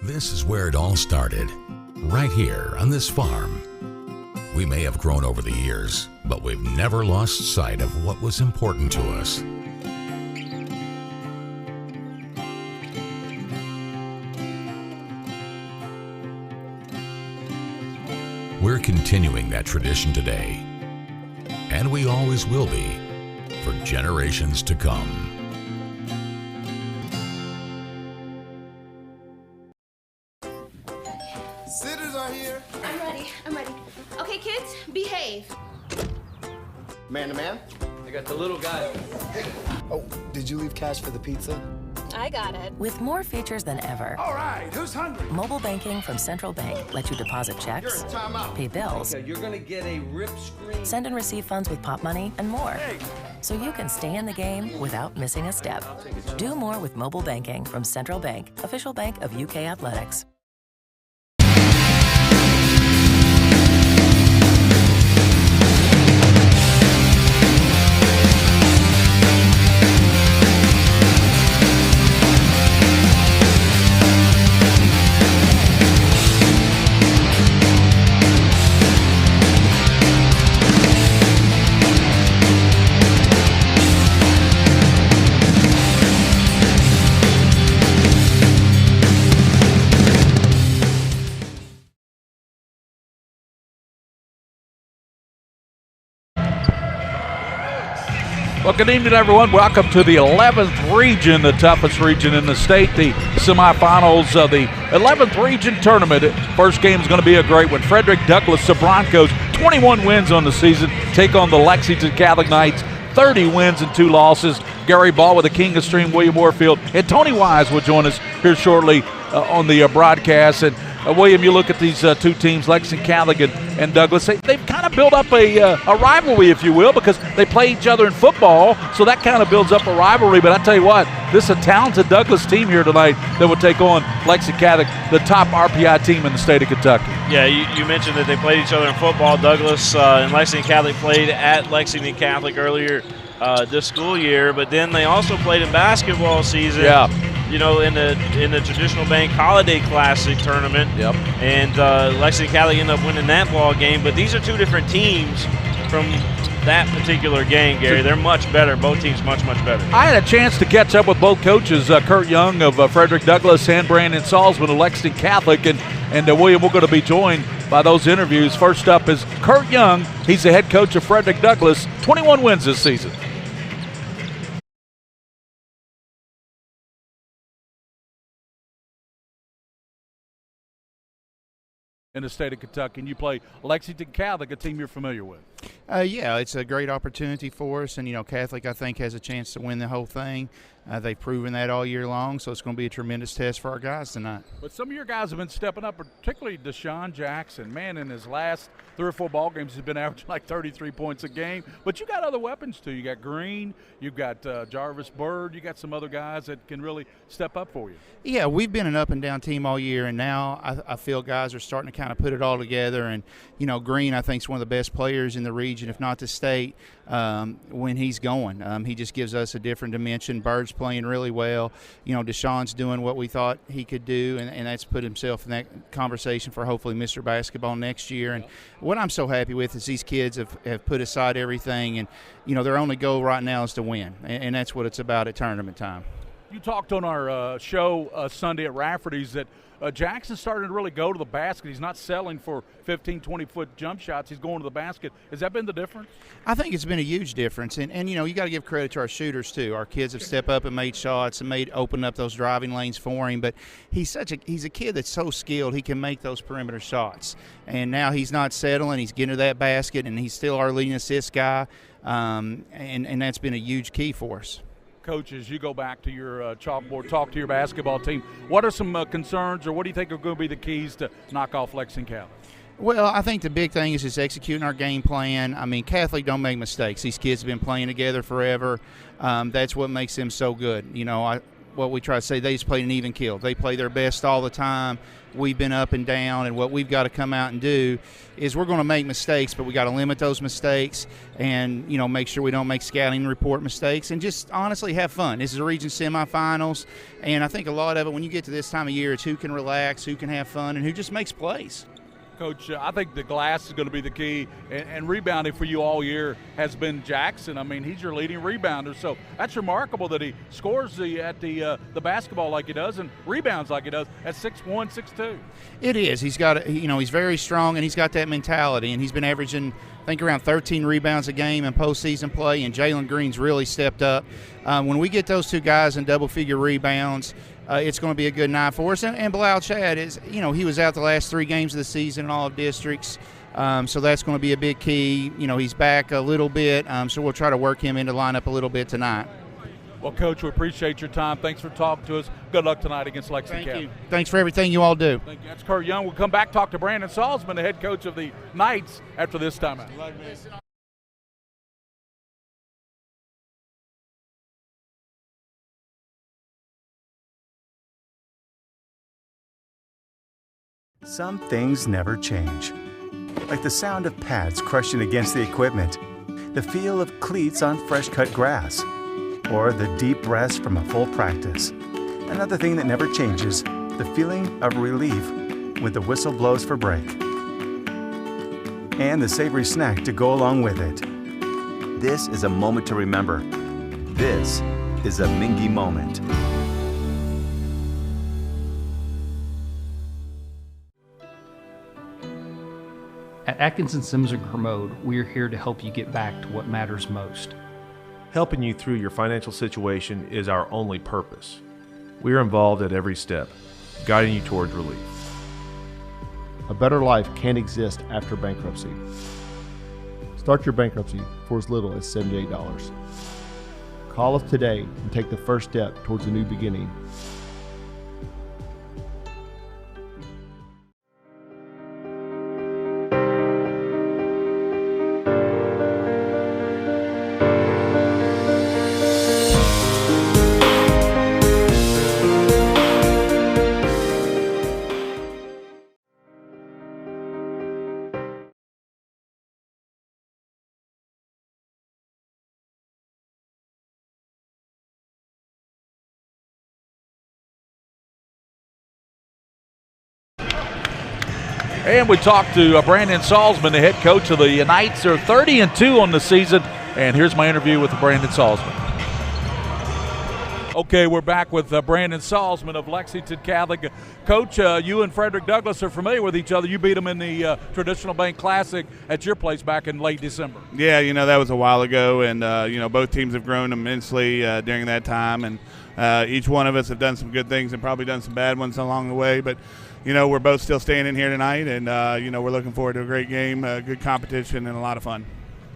This is where it all started, right here on this farm. We may have grown over the years, but we've never lost sight of what was important to us. We're continuing that tradition today, and we always will be for generations to come. Sitters are here. I'm ready. Okay, kids, behave. Man to man. I got the little guy. Oh, did you leave cash for the pizza? I got it. With more features than ever, All right, who's hungry? mobile banking from Central Bank lets you deposit checks, You're in timeout. pay bills, Okay, you're gonna get a rip screen. send and receive funds with Pop Money, and more. Hey. So you can stay in the game without missing a step. Do more with mobile banking from Central Bank, official bank of UK Athletics. Well, good evening, everyone. Welcome to the 11th region, the toughest region in the state, the semifinals of the 11th region tournament. First game is going to be a great one. Frederick Douglass, the Broncos, 21 wins on the season, take on the Lexington Catholic Knights, 30 wins and 2 losses. Gary Ball with the King of Stream, William Warfield, and Tony Wise will join us here shortly on the broadcast. And William, you look at these two teams, Lexington Catholic and Douglass, they've kind of built up a rivalry, if you will, because they play each other in football, so that kind of builds up a rivalry. But I tell you what, this is a talented Douglass team here tonight that will take on Lexington Catholic, the top RPI team in the state of Kentucky. Yeah, you mentioned that they played each other in football. Douglass and Lexington Catholic played at Lexington Catholic earlier this school year, but then they also played in basketball season. Yeah. You know, in the traditional bank Holiday Classic tournament. Yep. And Lexington Catholic ended up winning that ball game. But these are two different teams from that particular game, Gary. They're much better. Both teams much better. I had a chance to catch up with both coaches, Kurt Young of Frederick Douglass and Brandon Salzman of Lexington Catholic. And William, we're going to be joined by those interviews. First up is Kurt Young. He's the head coach of Frederick Douglass, 21 wins this season. In the state of Kentucky, and you play Lexington Catholic, a team you're familiar with. Yeah, it's a great opportunity for us, and Catholic, I think, has a chance to win the whole thing. They've proven that all year long, so it's going to be a tremendous test for our guys tonight. But some of your guys have been stepping up, particularly Deshaun Jackson. Man, in his last 3 or 4 ball games, he's been averaging like 33 points a game. But you got other weapons too. You got Green, you've got Jarvis Bird, you got some other guys that can really step up for you. Yeah, we've been an up and down team all year, and now I feel guys are starting to kind of put it all together. And Green, I think, is one of the best players in the region, if not the state, when he's going. He just gives us a different dimension. Bird's playing really well. Deshaun's doing what we thought he could do, and that's put himself in that conversation for hopefully Mr. Basketball next year. And what I'm so happy with is these kids have put aside everything, and their only goal right now is to win, and that's what it's about at tournament time. You talked on our show Sunday at Rafferty's that Jackson's starting to really go to the basket. He's not settling for 15, 20-foot jump shots. He's going to the basket. Has that been the difference? I think it's been a huge difference. And you got to give credit to our shooters, too. Our kids have stepped up and made shots and opened up those driving lanes for him. But he's a kid that's so skilled, he can make those perimeter shots. And now he's not settling. He's getting to that basket, and he's still our leading assist guy. And that's been a huge key for us. Coaches, you go back to your chalkboard, talk to your basketball team. What are some concerns, or what do you think are going to be the keys to knock off Lexington Catholic? Well, I think the big thing is just executing our game plan. I mean, Catholic don't make mistakes. These kids have been playing together forever. That's what makes them so good. what we try to say, they just played an even keel. They play their best all the time. We've been up and down, and what we've got to come out and do is we're going to make mistakes, but we got to limit those mistakes and, make sure we don't make scouting report mistakes and just honestly have fun. This is a region semifinals, and I think a lot of it, when you get to this time of year, it's who can relax, who can have fun, and who just makes plays. Coach, I think the glass is going to be the key, and rebounding for you all year has been Jackson. I mean, he's your leading rebounder, so that's remarkable that he scores at the basketball like he does and rebounds like he does at 6'1", 6'2". It is. He's got, he's very strong, and he's got that mentality, and he's been averaging, I think, around 13 rebounds a game in postseason play, and Jalen Green's really stepped up. When we get those two guys in double-figure rebounds, it's going to be a good night for us. And Bilal Chad is, he was out the last 3 games of the season in all districts, so that's going to be a big key. He's back a little bit, so we'll try to work him into lineup a little bit tonight. Well, Coach, we appreciate your time. Thanks for talking to us. Good luck tonight against Lexington. Thank you. Thanks for everything you all do. Thank you. That's Kurt Young. We'll come back, talk to Brandon Salzman, the head coach of the Knights, after this timeout. Some things never change, like the sound of pads crushing against the equipment, the feel of cleats on fresh-cut grass, or the deep rest from a full practice. Another thing that never changes, the feeling of relief when the whistle blows for break. And the savory snack to go along with it. This is a moment to remember. This is a Mingy moment. At Atkinson Sims & Kermode, we're here to help you get back to what matters most. Helping you through your financial situation is our only purpose. We are involved at every step, guiding you towards relief. A better life can't exist after bankruptcy. Start your bankruptcy for as little as $78. Call us today and take the first step towards a new beginning. And we talked to Brandon Salzman, the head coach of the Knights. They're 30-2 on the season. And here's my interview with Brandon Salzman. Okay, we're back with Brandon Salzman of Lexington Catholic. Coach, you and Frederick Douglass are familiar with each other. You beat them in the Traditional Bank Classic at your place back in late December. Yeah, that was a while ago, and, both teams have grown immensely during that time. And each one of us have done some good things and probably done some bad ones along the way. But, we're both still standing here tonight, and, we're looking forward to a great game, good competition, and a lot of fun.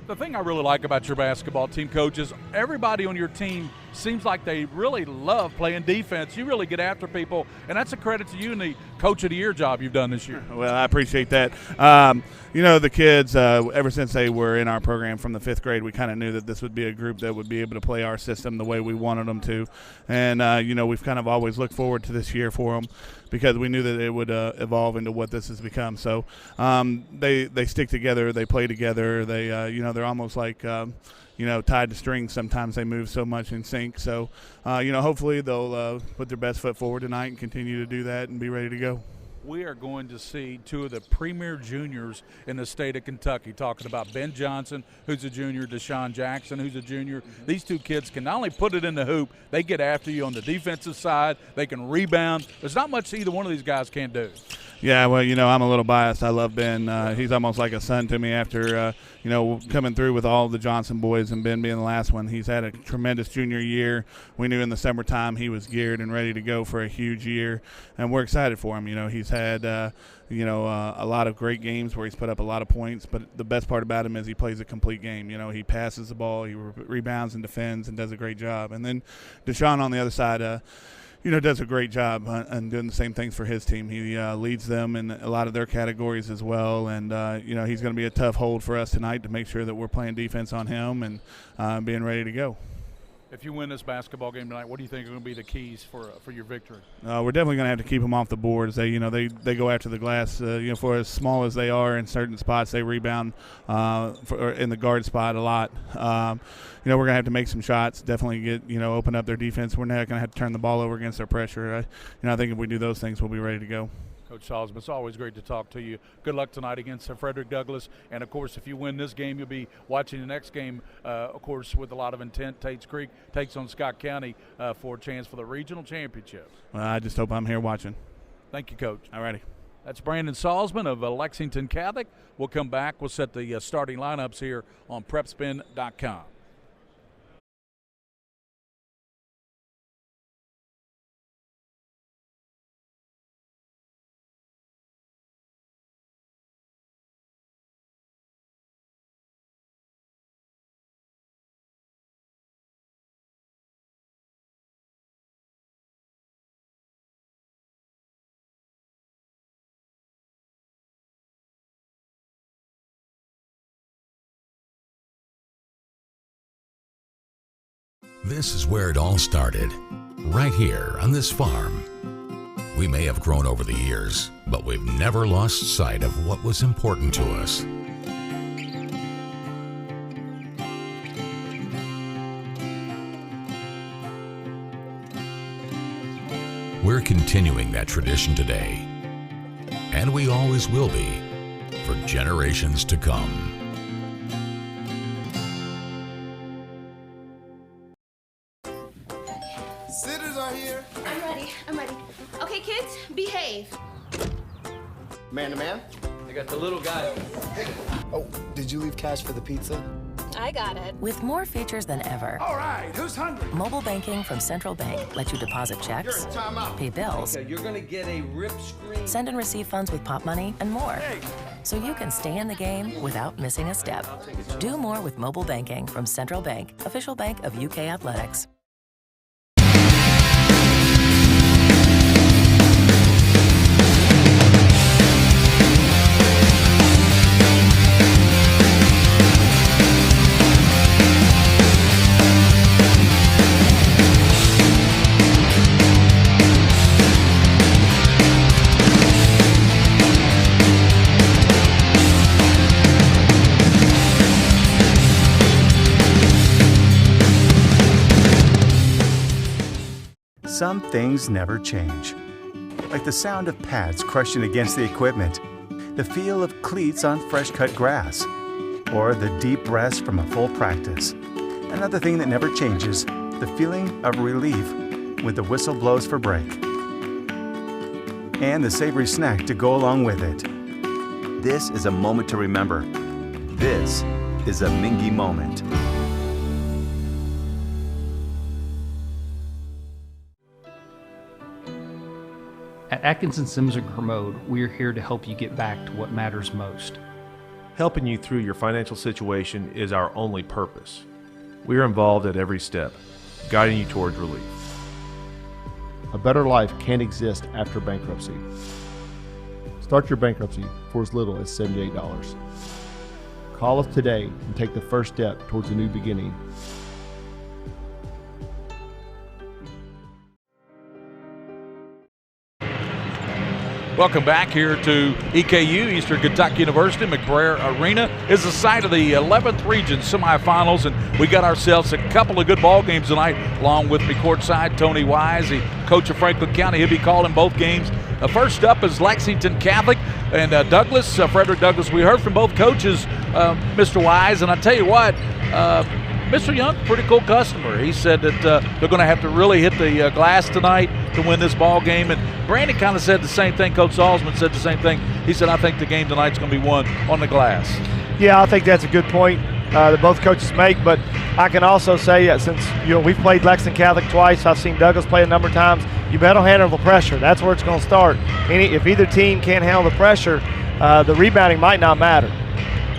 The thing I really like about your basketball team, Coach, is everybody on your team seems like they really love playing defense. You really get after people, and that's a credit to you and the Coach of the Year job you've done this year. Well, I appreciate that. The kids, ever since they were in our program from the 5th grade, we kind of knew that this would be a group that would be able to play our system the way we wanted them to. And, we've kind of always looked forward to this year for them because we knew that it would evolve into what this has become. So they stick together. They play together. They, they're almost like tied to strings. Sometimes they move so much in sync. So, hopefully they'll put their best foot forward tonight and continue to do that and be ready to go. We are going to see 2 of the premier juniors in the state of Kentucky, talking about Ben Johnson, who's a junior, Deshaun Jackson, who's a junior. These 2 kids can not only put it in the hoop, they get after you on the defensive side. They can rebound. There's not much either one of these guys can't do. Yeah, well, I'm a little biased. I love Ben. He's almost like a son to me after, coming through with all the Johnson boys and Ben being the last one. He's had a tremendous junior year. We knew in the summertime he was geared and ready to go for a huge year, and we're excited for him. He's had, a lot of great games where he's put up a lot of points, but the best part about him is he plays a complete game. He passes the ball, he rebounds and defends and does a great job. And then Deshaun on the other side, does a great job and doing the same things for his team. He leads them in a lot of their categories as well. And, he's going to be a tough hold for us tonight to make sure that we're playing defense on him and being ready to go. If you win this basketball game tonight, what do you think are going to be the keys for your victory? We're definitely going to have to keep them off the boards. They they go after the glass. For as small as they are in certain spots, they rebound in the guard spot a lot. We're going to have to make some shots. Definitely get open up their defense. We're not going to have to turn the ball over against their pressure. I think if we do those things, we'll be ready to go. Coach Salzman, it's always great to talk to you. Good luck tonight against Frederick Douglass. And, of course, if you win this game, you'll be watching the next game, of course, with a lot of intent. Tate's Creek takes on Scott County for a chance for the regional championship. Well, I just hope I'm here watching. Thank you, Coach. All righty. That's Brandon Salzman of Lexington Catholic. We'll come back. We'll set the starting lineups here on PrepSpin.com. This is where it all started, right here on this farm. We may have grown over the years, but we've never lost sight of what was important to us. We're continuing that tradition today, and we always will be for generations to come. Sitters are here. I'm ready. Okay, kids, behave. Man to man? I got the little guy. Oh, did you leave cash for the pizza? I got it. With more features than ever. All right, who's hungry? Mobile banking from Central Bank lets you deposit checks, pay bills, Okay, you're going to get a rip screen. send and receive funds with Pop Money, and more. So you can stay in the game without missing a step. Do more with mobile banking from Central Bank, official bank of UK Athletics. Some things never change. Like the sound of pads crushing against the equipment, the feel of cleats on fresh-cut grass, or the deep rest from a full practice. Another thing that never changes, the feeling of relief when the whistle blows for break. And the savory snack to go along with it. This is a moment to remember. This is a Mingy moment. At Atkinson Sims & Kermode, we're here to help you get back to what matters most. Helping you through your financial situation is our only purpose. We are involved at every step, guiding you towards relief. A better life can't exist after bankruptcy. Start your bankruptcy for as little as $78. Call us today and take the first step towards a new beginning. Welcome back here to EKU, Eastern Kentucky University. McBrayer Arena is the site of the 11th Region semifinals, and we got ourselves a couple of good ball games tonight. Along with me courtside, Tony Wise, the coach of Franklin County. He'll be calling both games. First up is Lexington Catholic and Douglas, Frederick Douglass. We heard from both coaches, Mr. Wise, and I tell you what, Mr. Young, pretty cool customer. He said that they're going to have to really hit the glass tonight to win this ball game. And Brandon kind of said the same thing. Coach Salzman said the same thing. He said, I think the game tonight's going to be won on the glass. Yeah, I think that's a good point that both coaches make. But I can also say that since we've played Lexington Catholic twice, I've seen Douglas play a number of times. You better handle the pressure. That's where it's going to start. If either team can't handle the pressure, the rebounding might not matter.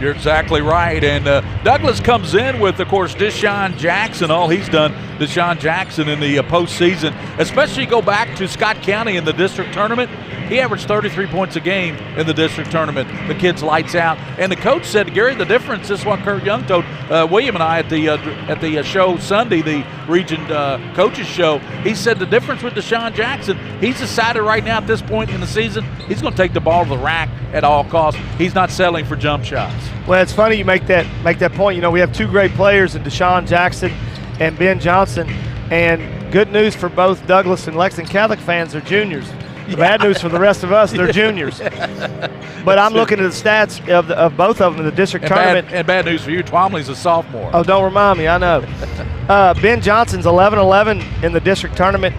You're exactly right. And Douglas comes in with, of course, Deshaun Jackson. All he's done Deshaun Jackson in the postseason, especially go back to Scott County in the district tournament. He averaged 33 points a game in the district tournament. The kid's lights out. And the coach said, Gary, the difference, this is what Kurt Young told William and I at the show Sunday, the region coaches show. He said the difference with Deshaun Jackson, he's decided right now at this point in the season, he's going to take the ball to the rack at all costs. He's not settling for jump shots. Well, it's funny you make that point. You know, we have two great players in Deshaun Jackson and Ben Johnson. And good news for both Douglas and Lexington Catholic fans, they're juniors. The bad news for the rest of us, they're juniors. But I'm looking at the stats of both of them in the district tournament. And bad news for you, Twomley's a sophomore. Oh, don't remind me, I know. Ben Johnson's 11-11 in the district tournament.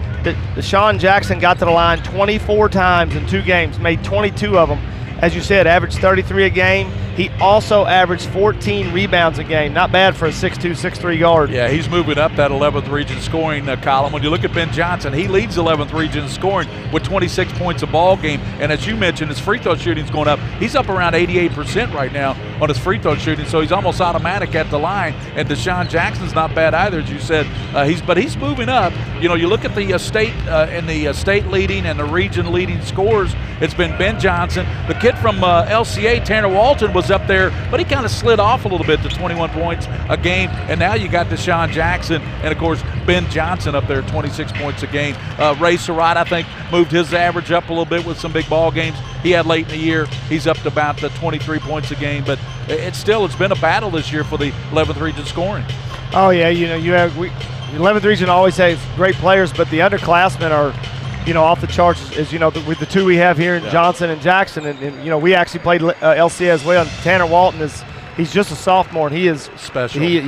Deshaun Jackson got to the line 24 times in 2 games, made 22 of them. As you said, averaged 33 a game. He also averaged 14 rebounds a game. Not bad for a 6'2", 6'3 guard. Yeah, he's moving up that 11th region scoring column. When you look at Ben Johnson, he leads 11th region scoring with 26 points a ball game. And as you mentioned, his free throw shooting's going up. He's up around 88% right now on his free throw shooting, so he's almost automatic at the line. And Deshaun Jackson's not bad either, as you said. But he's moving up. You know, you look at the state leading and the region leading scorers. It's been Ben Johnson. The kid from LCA, Tanner Walton, was up there, but he kind of slid off a little bit to 21 points a game. And now you got Deshaun Jackson and, of course, Ben Johnson up there, 26 points a game. Ray Surratt, I think, moved his average up a little bit with some big ball games he had late in the year. He's up to about 23 points a game, but it's been a battle this year for the 11th region scoring. Oh, yeah, you know, the 11th region always has great players, but the underclassmen are, you know, off the charts, as you know, with the two we have here in Johnson and Jackson. And, you know, we actually played LCA as well. And Tanner Walton he's just a sophomore, and he is special. He's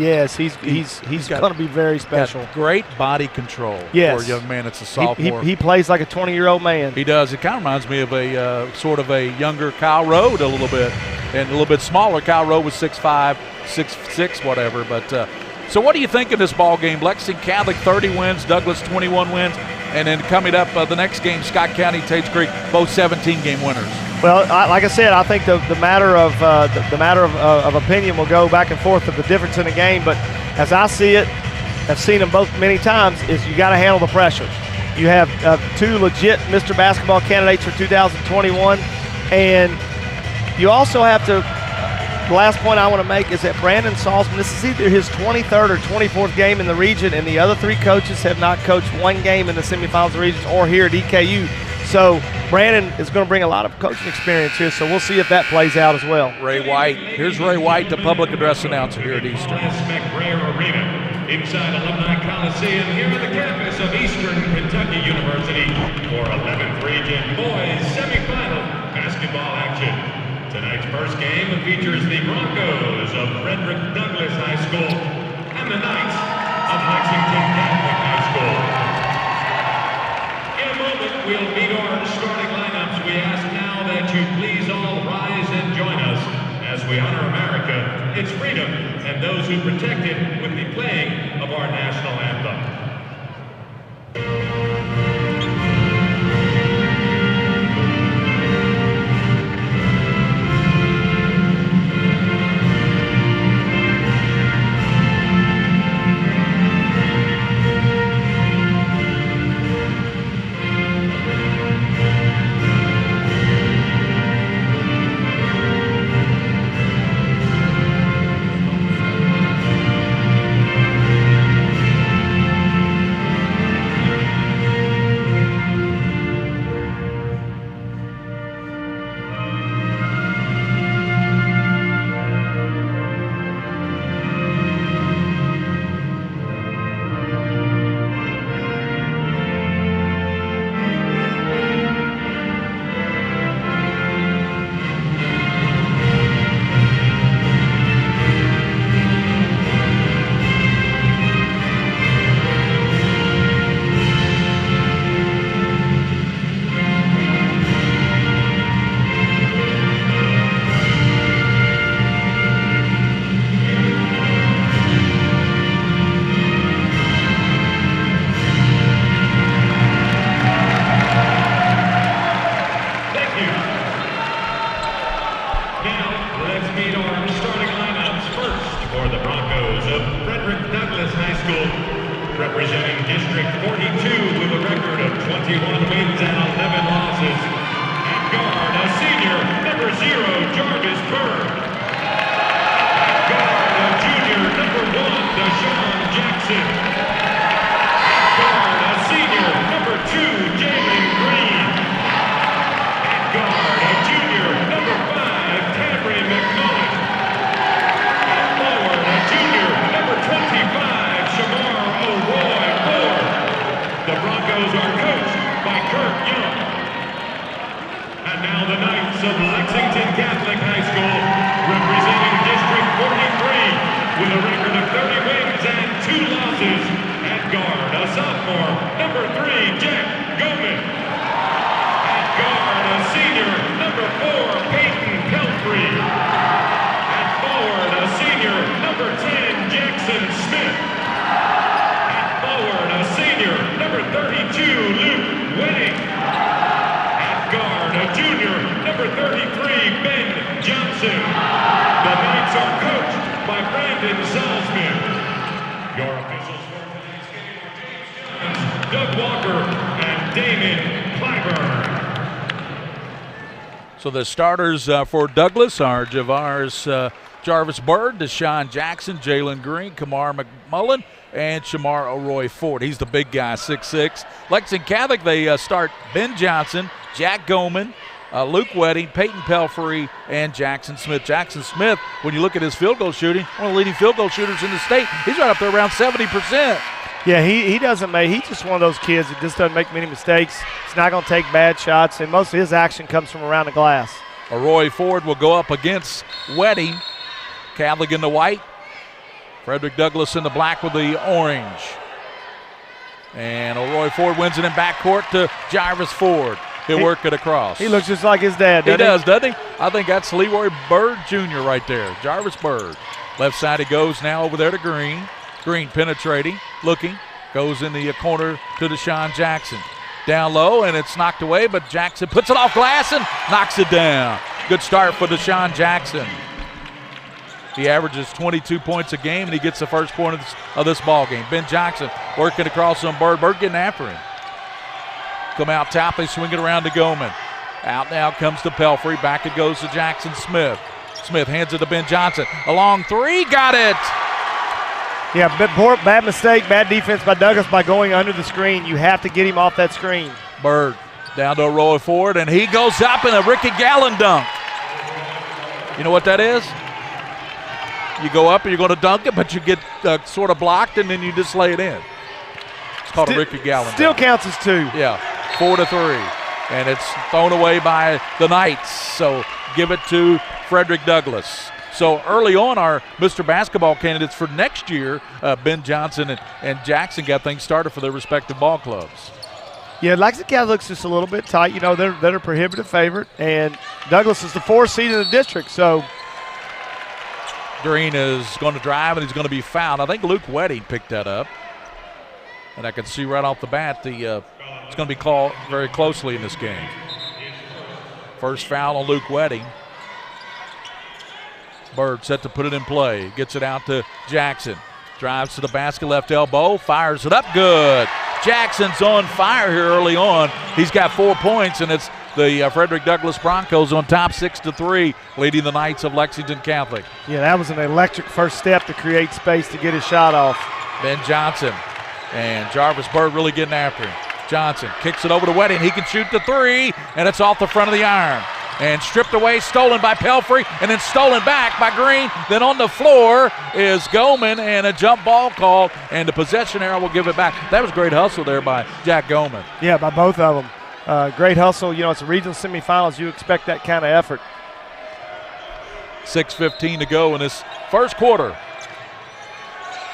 going to be very special. Got great body control for a young man that's a sophomore. He plays like a 20-year-old man. He does. It kind of reminds me of a sort of a younger Kyle Rode a little bit, and a little bit smaller. Kyle Rode was 6'5", 6'6", whatever. But so what do you think of this ball game? Lexington Catholic 30 wins, Douglas 21 wins. And then coming up, the next game, Scott County, Tates Creek, both 17-game winners. Well, like I said, I think the matter of opinion will go back and forth of the difference in the game. But as I see it, I've seen them both many times, is you got to handle the pressure. You have 2 legit Mr. Basketball candidates for 2021, and you also have to. The last point I want to make is that Brandon Salzman, this is either his 23rd or 24th game in the region, and the other 3 coaches have not coached 1 game in the semifinals of the regions or here at EKU. So Brandon is going to bring a lot of coaching experience here, so we'll see if that plays out as well. Ray White. Here's Ray White, the public address announcer here at Eastern. Arena inside Alumni Coliseum here on the campus of Eastern Kentucky University for 11th Region Boys Semifinal basketball action. Tonight's first game features the Broncos of Frederick Douglass High School and the Knights of Lexington Catholic High School. In a moment, we'll meet our starting lineups. We ask now that you please all rise and join us as we honor America, its freedom, and those who protect it with the playing of our national anthem. representing District 42 with a record of 21 wins and 11 losses. At guard, a senior, number 0, Jarvis Bird. At guard, a junior, number 1, Deshaun Jackson. At guard, a senior, number 2, Jalen Green. At guard, a junior, number 5, Camry McMullen. At forward, a junior, number 25, Shamar O'Roy Ford. The Broncos are coached by Kurt Young. And now the Knights of Lexington Catholic High School, representing District 43 with a record of 30 wins and 2 losses. At guard, a sophomore, number 3, Jack Goman. At guard, a senior, number 4, Peyton Pelfrey. At forward, a senior, number 10, Jackson Smith. At forward, a senior, number 32, Luke Wedding. At guard, a junior, number 33, Ben Johnson. The Knights are coached by Brandon Salzman. Your officials for tonight's game are James Jones, Doug Walker, and Damon Clyburn. So the starters for Douglas are Jarvis Bird, Deshaun Jackson, Jalen Green, Kamar McMullen, and Shamar O'Roy Ford. He's the big guy, 6'6". Lexington Catholic, they start Ben Johnson, Jack Goman, Luke Wedding, Peyton Pelfrey, and Jackson Smith. Jackson Smith, when you look at his field goal shooting, one of the leading field goal shooters in the state. He's right up there around 70%. Yeah, he doesn't make – he's just one of those kids that just doesn't make many mistakes. He's not going to take bad shots, and most of his action comes from around the glass. O'Roy Ford will go up against Wedding. Catholic in the white. Frederick Douglass in the black with the orange. And O'Roy Ford wins it in backcourt to Jarvis Ford. He'll work it across. He looks just like his dad, doesn't he? He does, doesn't he? I think that's Leroy Bird Jr. right there. Jarvis Bird. Left side he goes now over there to Green. Green penetrating, looking, goes in the corner to Deshaun Jackson. Down low, and it's knocked away, but Jackson puts it off glass and knocks it down. Good start for Deshaun Jackson. He averages 22 points a game, and he gets the first point of this ball game. Ben Jackson working across on Bird. Bird getting after him. Come out top, they swing it around to Goman. Out now comes to Pelfrey. Back it goes to Jackson Smith. Smith hands it to Ben Johnson. A long three, got it. Yeah, bad mistake, bad defense by Douglas by going under the screen. You have to get him off that screen. Bird down to O'Roy Ford, and he goes up in a Ricky Gallen dunk. You know what that is? You go up and you're going to dunk it, but you get sort of blocked, and then you just lay it in. It's called a Ricky Gallen still dunk. Counts as 2. Yeah, 4-3. And it's thrown away by the Knights. So give it to Frederick Douglass. So early on, our Mr. Basketball candidates for next year, Ben Johnson and Jackson got things started for their respective ball clubs. Yeah, Lexington Catholic looks just a little bit tight. You know, they're a prohibitive favorite, and Douglas is the 4th seed in the district. So Green is going to drive, and he's going to be fouled. I think Luke Wedding picked that up. And I can see right off the bat it's going to be called very closely in this game. First foul on Luke Wedding. Bird set to put it in play. Gets it out to Jackson. Drives to the basket, left elbow, fires it up good. Jackson's on fire here early on. He's got 4 points, and it's the Frederick Douglass Broncos on top 6-3, leading the Knights of Lexington Catholic. Yeah, that was an electric first step to create space to get his shot off. Ben Johnson and Jarvis Bird really getting after him. Johnson kicks it over to Wedding. He can shoot the 3, and it's off the front of the iron. And stripped away, stolen by Pelfrey, and then stolen back by Green. Then on the floor is Goman, and a jump ball called, and the possession arrow will give it back. That was great hustle there by Jack Goman. Yeah, by both of them. Great hustle. You know, it's a regional semifinals. You expect that kind of effort. 6:15 to go in this first quarter.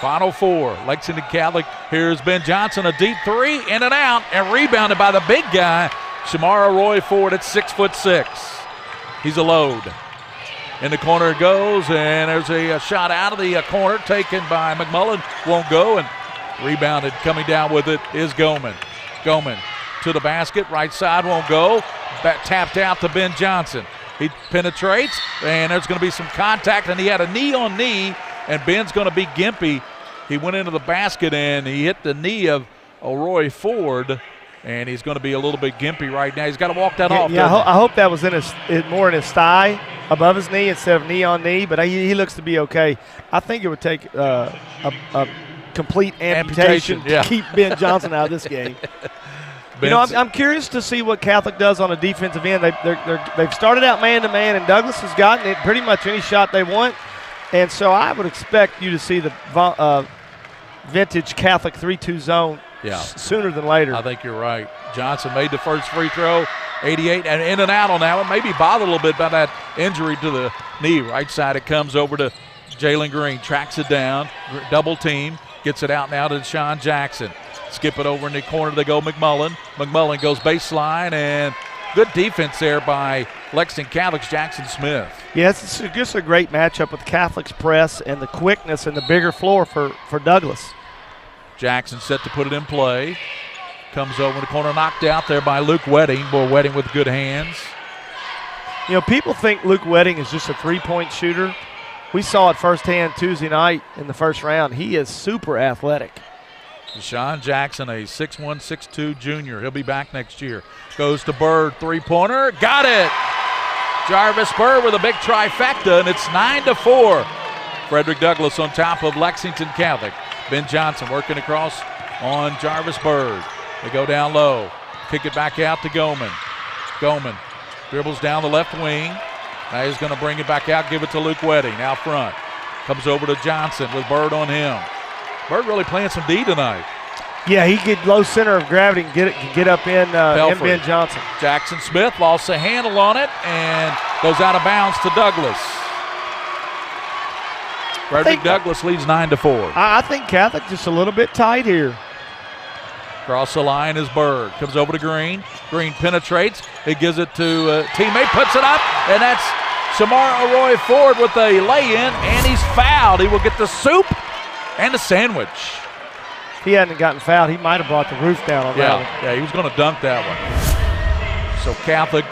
Final 4. Lexington Catholic. Here's Ben Johnson, a deep 3, in and out, and rebounded by the big guy, Shamar O'Roy Ford at 6'6". He's a load. In the corner it goes, and there's a shot out of the corner taken by McMullen. Won't go, and rebounded. Coming down with it is Goman. Goman to the basket. Right side won't go. Tapped out to Ben Johnson. He penetrates, and there's going to be some contact, and he had a knee on knee, and Ben's going to be gimpy he went into the basket and he hit the knee of Roy Ford, and he's going to be a little bit gimpy right now. He's got to walk that off. Yeah, I hope that was more in his thigh, above his knee instead of knee on knee, but he looks to be okay. I think it would take a complete amputation to keep Ben Johnson out of this game. I'm curious to see what Catholic does on the defensive end. They've started out man-to-man, and Douglas has gotten it pretty much any shot they want. And so I would expect you to see the vintage Catholic 3-2 zone sooner than later. I think you're right. Johnson made the first free throw, 88, and in and out on that one. Maybe bothered a little bit by that injury to the knee. Right side, it comes over to Jalen Green, tracks it down, double team, gets it out now to Deshaun Jackson. Skip it over in the corner, they go McMullen. McMullen goes baseline, and good defense there by Lexington Catholic's Jackson Smith. Yes, it's just a great matchup with Catholic's press and the quickness and the bigger floor for Douglas. Jackson set to put it in play. Comes over in the corner, knocked out there by Luke Wedding. Boy, Wedding with good hands. People think Luke Wedding is just a three-point shooter. We saw it firsthand Tuesday night in the first round. He is super athletic. Deshaun Jackson, a 6'1", 6'2" junior. He'll be back next year. Goes to Bird, three-pointer. Got it! Jarvis Bird with a big trifecta, and it's 9-4. Frederick Douglass on top of Lexington Catholic. Ben Johnson working across on Jarvis Bird. They go down low. Kick it back out to Goman. Goman dribbles down the left wing. Now he's going to bring it back out, give it to Luke Wedding out front. Comes over to Johnson with Bird on him. Bird really playing some D tonight. Yeah, he get low center of gravity and get up in Ben Johnson. Jackson Smith lost the handle on it and goes out of bounds to Douglas. Frederick Douglass leads 9-4. I think Catholic just a little bit tight here. Across the line is Bird. Comes over to Green. Green penetrates. He gives it to a teammate, puts it up, and that's Shamar Roy Ford with a lay-in, and he's fouled. He will get the soup and the sandwich. If he hadn't gotten fouled, he might have brought the roof down on that one. Yeah, he was going to dunk that one. So Catholic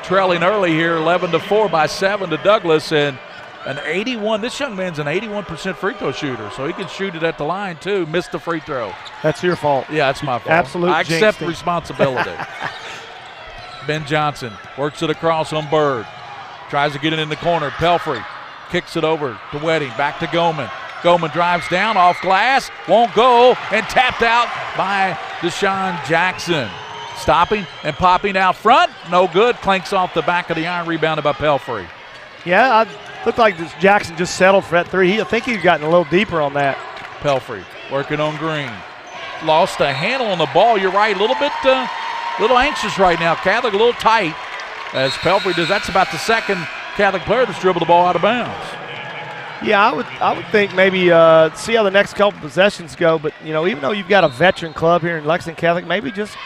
trailing early here, 11-4 by 7 to Douglas, and an 81. This young man's an 81% free throw shooter, so he can shoot it at the line too. Missed the free throw. That's your fault. Yeah, that's my fault. Absolute I accept jinxing. responsibility. Ben Johnson works it across on Bird. Tries to get it in the corner. Pelfrey kicks it over to Wedding. Back to Goman. Goman drives down off glass. Won't go. And tapped out by Deshaun Jackson. Stopping and popping out front. No good. Clanks off the back of the iron. Rebounded by Pelfrey. Yeah, looked like Jackson just settled for that three. I think he'd gotten a little deeper on that. Pelfrey working on Green. Lost a handle on the ball. You're right. A little bit little anxious right now. Catholic a little tight as Pelfrey does. That's about the second Catholic player that's dribbled the ball out of bounds. Yeah, I would think maybe see how the next couple possessions go. But, even though you've got a veteran club here in Lexington Catholic, maybe just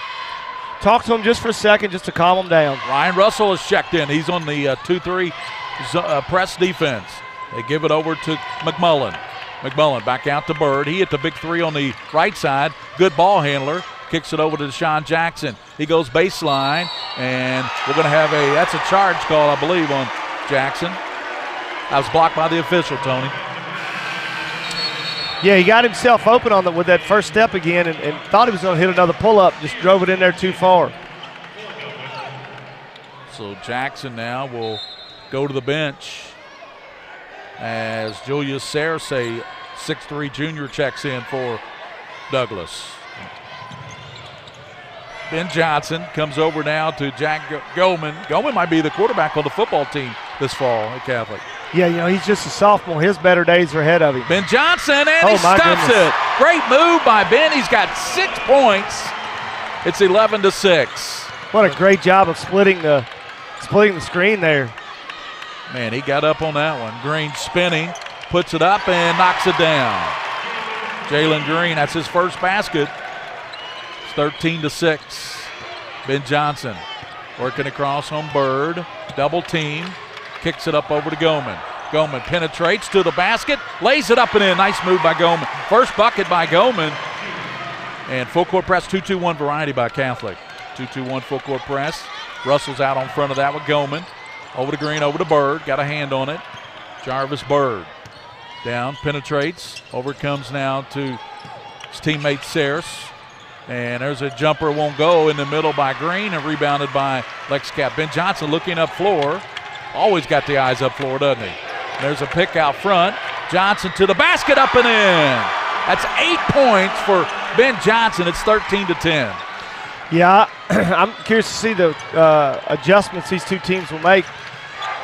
talk to him just for a second just to calm him down. Ryan Russell is checked in. He's on the 2-3 press defense. They give it over to McMullen. McMullen back out to Bird. He hit the big three on the right side. Good ball handler. Kicks it over to Deshaun Jackson. He goes baseline, and we're going to have that's a charge call, I believe, on Jackson. That was blocked by the official, Tony. Yeah, he got himself open with that first step again and thought he was going to hit another pull-up, just drove it in there too far. So Jackson now will go to the bench as Julius Sarce, 6'3" junior, checks in for Douglas. Ben Johnson comes over now to Jack Goman. Goman might be the quarterback on the football team this fall at Catholic. Yeah, he's just a sophomore. His better days are ahead of him. Ben Johnson, and he stuffs it. Great move by Ben. He's got 6 points. It's 11-6. What a great job of splitting the screen there. Man, he got up on that one. Green spinning, puts it up and knocks it down. Jalen Green, that's his first basket. It's 13-6. Ben Johnson working across on Bird. Double team. Kicks it up over to Goman. Goman penetrates to the basket, lays it up and in. Nice move by Goman. First bucket by Goman. And full court press, 2-2-1 variety by Catholic. 2-2-1 full court press. Russell's out on front of that with Goman. Over to Green, over to Bird. Got a hand on it. Jarvis Bird Down, penetrates. Over comes now to his teammate Sayers. And there's a jumper, won't go in the middle by Green and rebounded by Lexington. Ben Johnson looking up floor. Always got the eyes up floor, doesn't he? There's a pick out front. Johnson to the basket, up and in. That's 8 points for Ben Johnson. It's 13-10. Yeah, I'm curious to see the adjustments these two teams will make,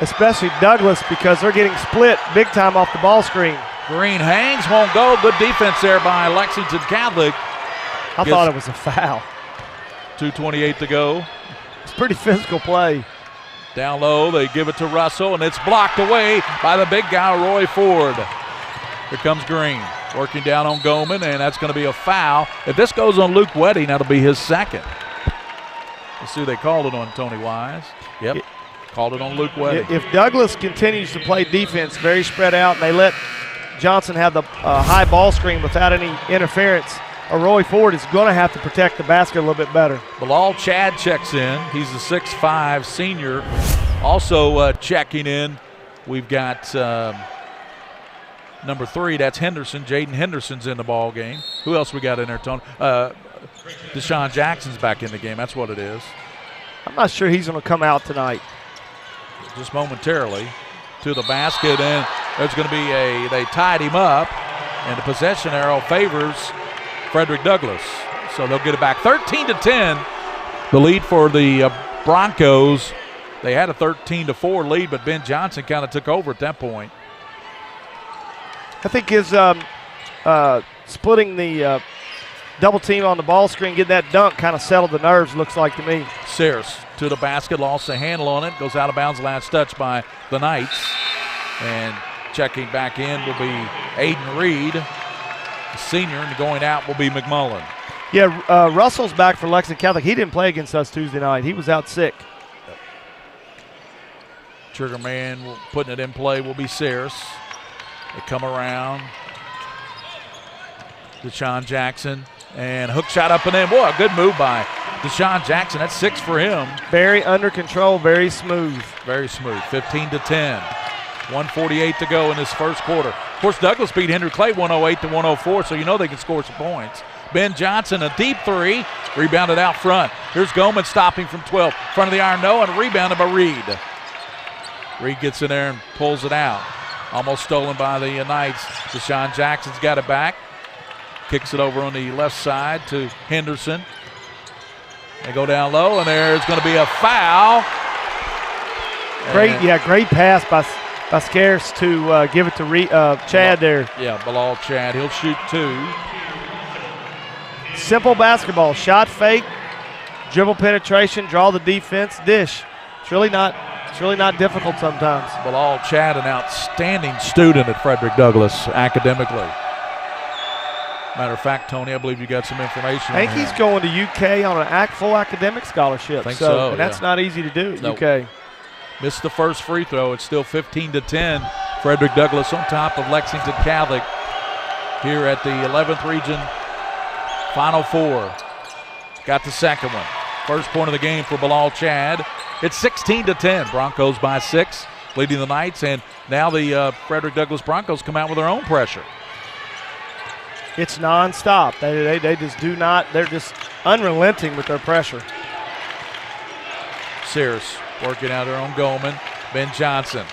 especially Douglas, because they're getting split big time off the ball screen. Green hangs, won't go. Good defense there by Lexington Catholic. I thought it was a foul. 2:28 to go. It's pretty physical play. Down low, they give it to Russell, and it's blocked away by the big guy, Roy Ford. Here comes Green, working down on Goldman, and that's going to be a foul. If this goes on Luke Wedding, that'll be his second. Let's see who they called it on, Tony Wise. Yep, called it on Luke Wedding. If Douglas continues to play defense very spread out and they let Johnson have the high ball screen without any interference, Roy Ford is going to have to protect the basket a little bit better. Bilal Chad checks in. He's a 6'5 senior. Also checking in, we've got number 3. That's Henderson. Jaden Henderson's in the ball game. Who else we got in there, Tony? Deshaun Jackson's back in the game. That's what it is. I'm not sure he's going to come out tonight. Just momentarily to the basket, and there's going to be they tied him up, and the possession arrow favors Frederick Douglass. So they'll get it back 13-10. The lead for the Broncos. They had a 13-4 lead, but Ben Johnson kind of took over at that point. I think his splitting the double team on the ball screen, getting that dunk kind of settled the nerves, looks like to me. Sayers to the basket, lost the handle on it, goes out of bounds, last touch by the Knights. And checking back in will be Aiden Reed, the senior, and going out will be McMullen. Yeah, Russell's back for Lexington Catholic. He didn't play against us Tuesday night. He was out sick. Trigger man putting it in play will be Sayers. They come around. Deshaun Jackson, and hook shot up and in. Boy, a good move by Deshaun Jackson. That's 6 for him. Very under control, very smooth. Very smooth. 15-10. 1:48 to go in this first quarter. Of course, Douglas beat Henry Clay 108-104, so you know they can score some points. Ben Johnson, a deep 3, rebounded out front. Here's Goldman stopping from 12. Front of the iron, no, and rebounded by Reed. Reed gets in there and pulls it out. Almost stolen by the Knights. Deshaun Jackson's got it back. Kicks it over on the left side to Henderson. They go down low, and there's going to be a foul. Great pass by Scarce to give it to Chad there. Yeah, Bilal Chad. He'll shoot 2. Simple basketball. Shot fake, dribble penetration, draw the defense, dish. It's really not difficult sometimes. Bilal Chad, an outstanding student at Frederick Douglass academically. Matter of fact, Tony, I believe you got some information. I think he's going to UK on a full academic scholarship. Think so, and that's not easy to do at Nope. UK. Missed the first free throw. It's still 15-10. Frederick Douglass on top of Lexington Catholic here at the 11th Region Final Four. Got the second one. First point of the game for Bilal Chad. It's 16-10. Broncos by 6, leading the Knights, and now the Frederick Douglass Broncos come out with their own pressure. It's nonstop. They just do not. They're just unrelenting with their pressure. Sears working out there on Goldman. Ben Johnson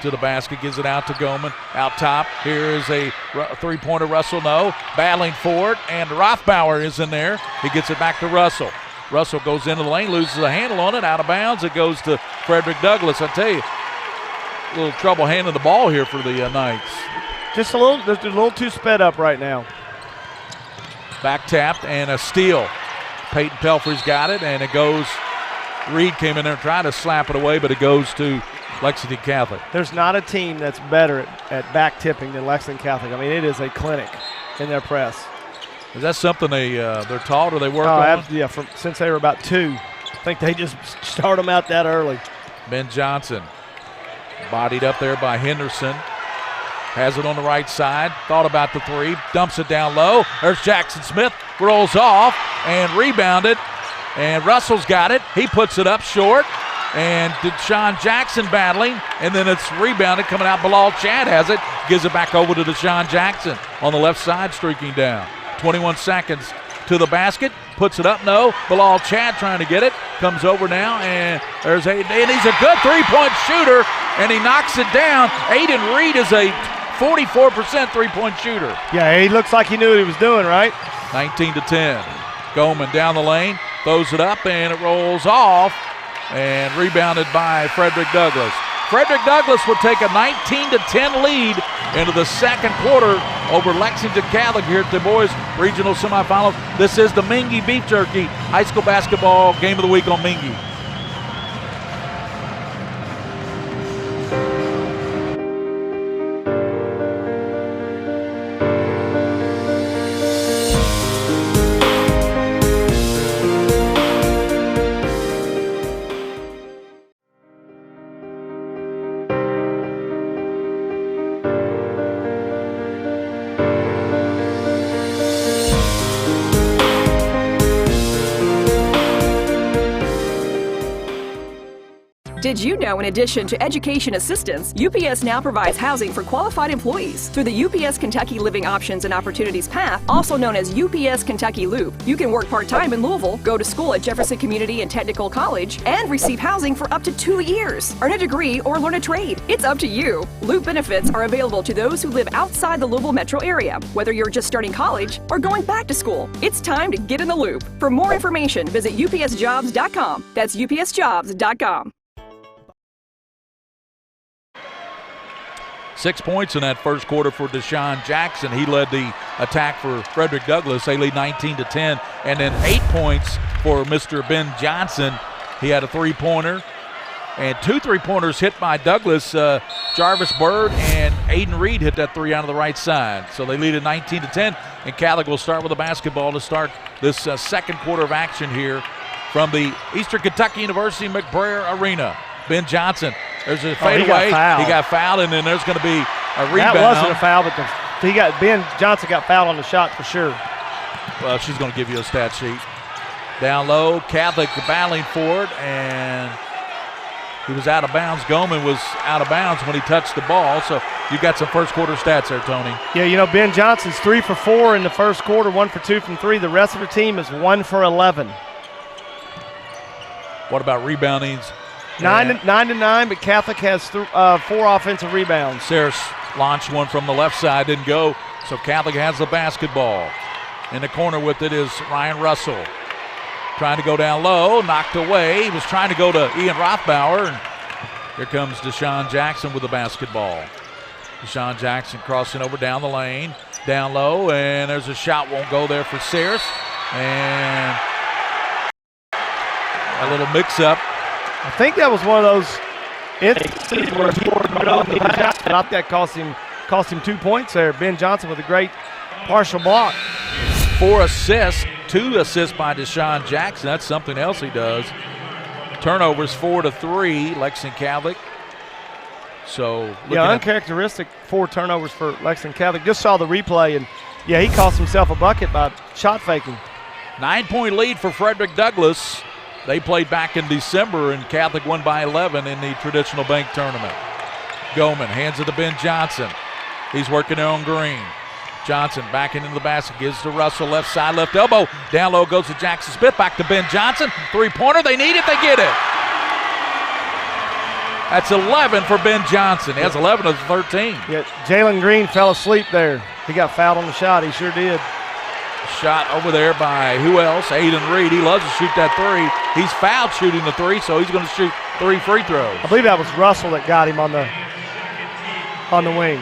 to the basket, gives it out to Goldman. Out top, here is a three-pointer. Russell, no. Battling for it, and Rothbauer is in there. He gets it back to Russell. Russell goes into the lane, loses a handle on it, out of bounds. It goes to Frederick Douglass. I tell you, a little trouble handling the ball here for the Knights. Just a little too sped up right now. Back tapped and a steal. Peyton Pelfrey's got it, and it goes. Reed came in there and tried to slap it away, but it goes to Lexington Catholic. There's not a team that's better at back tipping than Lexington Catholic. I mean, it is a clinic in their press. Is that something they're taught or they work on? Yeah, since they were about 2. I think they just start them out that early. Ben Johnson, bodied up there by Henderson. Has it on the right side. Thought about the 3. Dumps it down low. There's Jackson Smith. Rolls off and rebounded. And Russell's got it. He puts it up short. And Deshaun Jackson battling. And then it's rebounded coming out. Bilal Chad has it. gives it back over to Deshaun Jackson on the left side, streaking down. 21 seconds to the basket, puts it up, no. Bilal Chad trying to get it, comes over now, and there's Aiden, and he's a good three-point shooter, and he knocks it down. Aiden Reed is a 44% three-point shooter. Yeah, he looks like he knew what he was doing, right? 19-10. Goldman down the lane, throws it up, and it rolls off, and rebounded by Frederick Douglass. Frederick Douglass would take a 19-10 lead into the second quarter over Lexington Catholic here at the boys regional semifinals. This is the Mingy Beef Jerky high school basketball game of the week on Mingy. Did you know in addition to education assistance, UPS now provides housing for qualified employees? Through the UPS Kentucky Living Options and Opportunities Path, also known as UPS Kentucky Loop, you can work part-time in Louisville, go to school at Jefferson Community and Technical College, and receive housing for up to 2 years. Earn a degree or learn a trade. It's up to you. Loop benefits are available to those who live outside the Louisville metro area, whether you're just starting college or going back to school. It's time to get in the loop. For more information, visit upsjobs.com. That's upsjobs.com. 6 points in that first quarter for Deshaun Jackson. He led the attack for Frederick Douglass. They lead 19-10. And then 8 points for Mr. Ben Johnson. He had a three-pointer. And 2 three-pointers hit by Douglass. Jarvis Bird and Aiden Reed hit that three out of the right side. So they lead at 19-10. And Catholic will start with the basketball to start this second quarter of action here from the Eastern Kentucky University McBrayer Arena. Ben Johnson. There's a fadeaway. He got fouled, and then there's going to be a rebound. That wasn't a foul, but Ben Johnson got fouled on the shot for sure. Well, she's going to give you a stat sheet. Down low, Catholic battling for it, and he was out of bounds. Goldman was out of bounds when he touched the ball, so you got some first quarter stats there, Tony. Yeah, you know, Ben Johnson's 3 for 4 in the first quarter, 1 for 2 from 3. The rest of the team is 1 for 11. What about reboundings? 9 to 9, but Catholic has 4 offensive rebounds. Saris launched one from the left side, didn't go, so Catholic has the basketball. In the corner with it is Ryan Russell. Trying to go down low, knocked away. He was trying to go to Ian Rothbauer, and here comes Deshaun Jackson with the basketball. Deshaun Jackson crossing over down the lane, down low, and there's a shot, won't go there for Saris. And a little mix-up. I think that was one of those instances where he that cost him 2 points there. Ben Johnson with a great partial block. 4 assists, 2 assists by Deshaun Jackson. That's something else he does. Turnovers 4-3, Lexington Catholic. So yeah, uncharacteristic 4 turnovers for Lexington Catholic. Just saw the replay, and yeah, he cost himself a bucket by shot faking. 9-point lead for Frederick Douglass. They played back in December, and Catholic won by 11 in the traditional bank tournament. Goldman hands it to Ben Johnson. He's working there on Green. Johnson backing into the basket, gives to Russell, left side, left elbow. Down low goes to Jackson Smith, back to Ben Johnson. Three-pointer, they need it, they get it. That's 11 for Ben Johnson. He has 11 of the 13. Yeah, Jalen Green fell asleep there. He got fouled on the shot, he sure did. Shot over there by who else? Aiden Reed. He loves to shoot that three. He's fouled shooting the three, so he's going to shoot 3 free throws. I believe that was Russell that got him on the wing.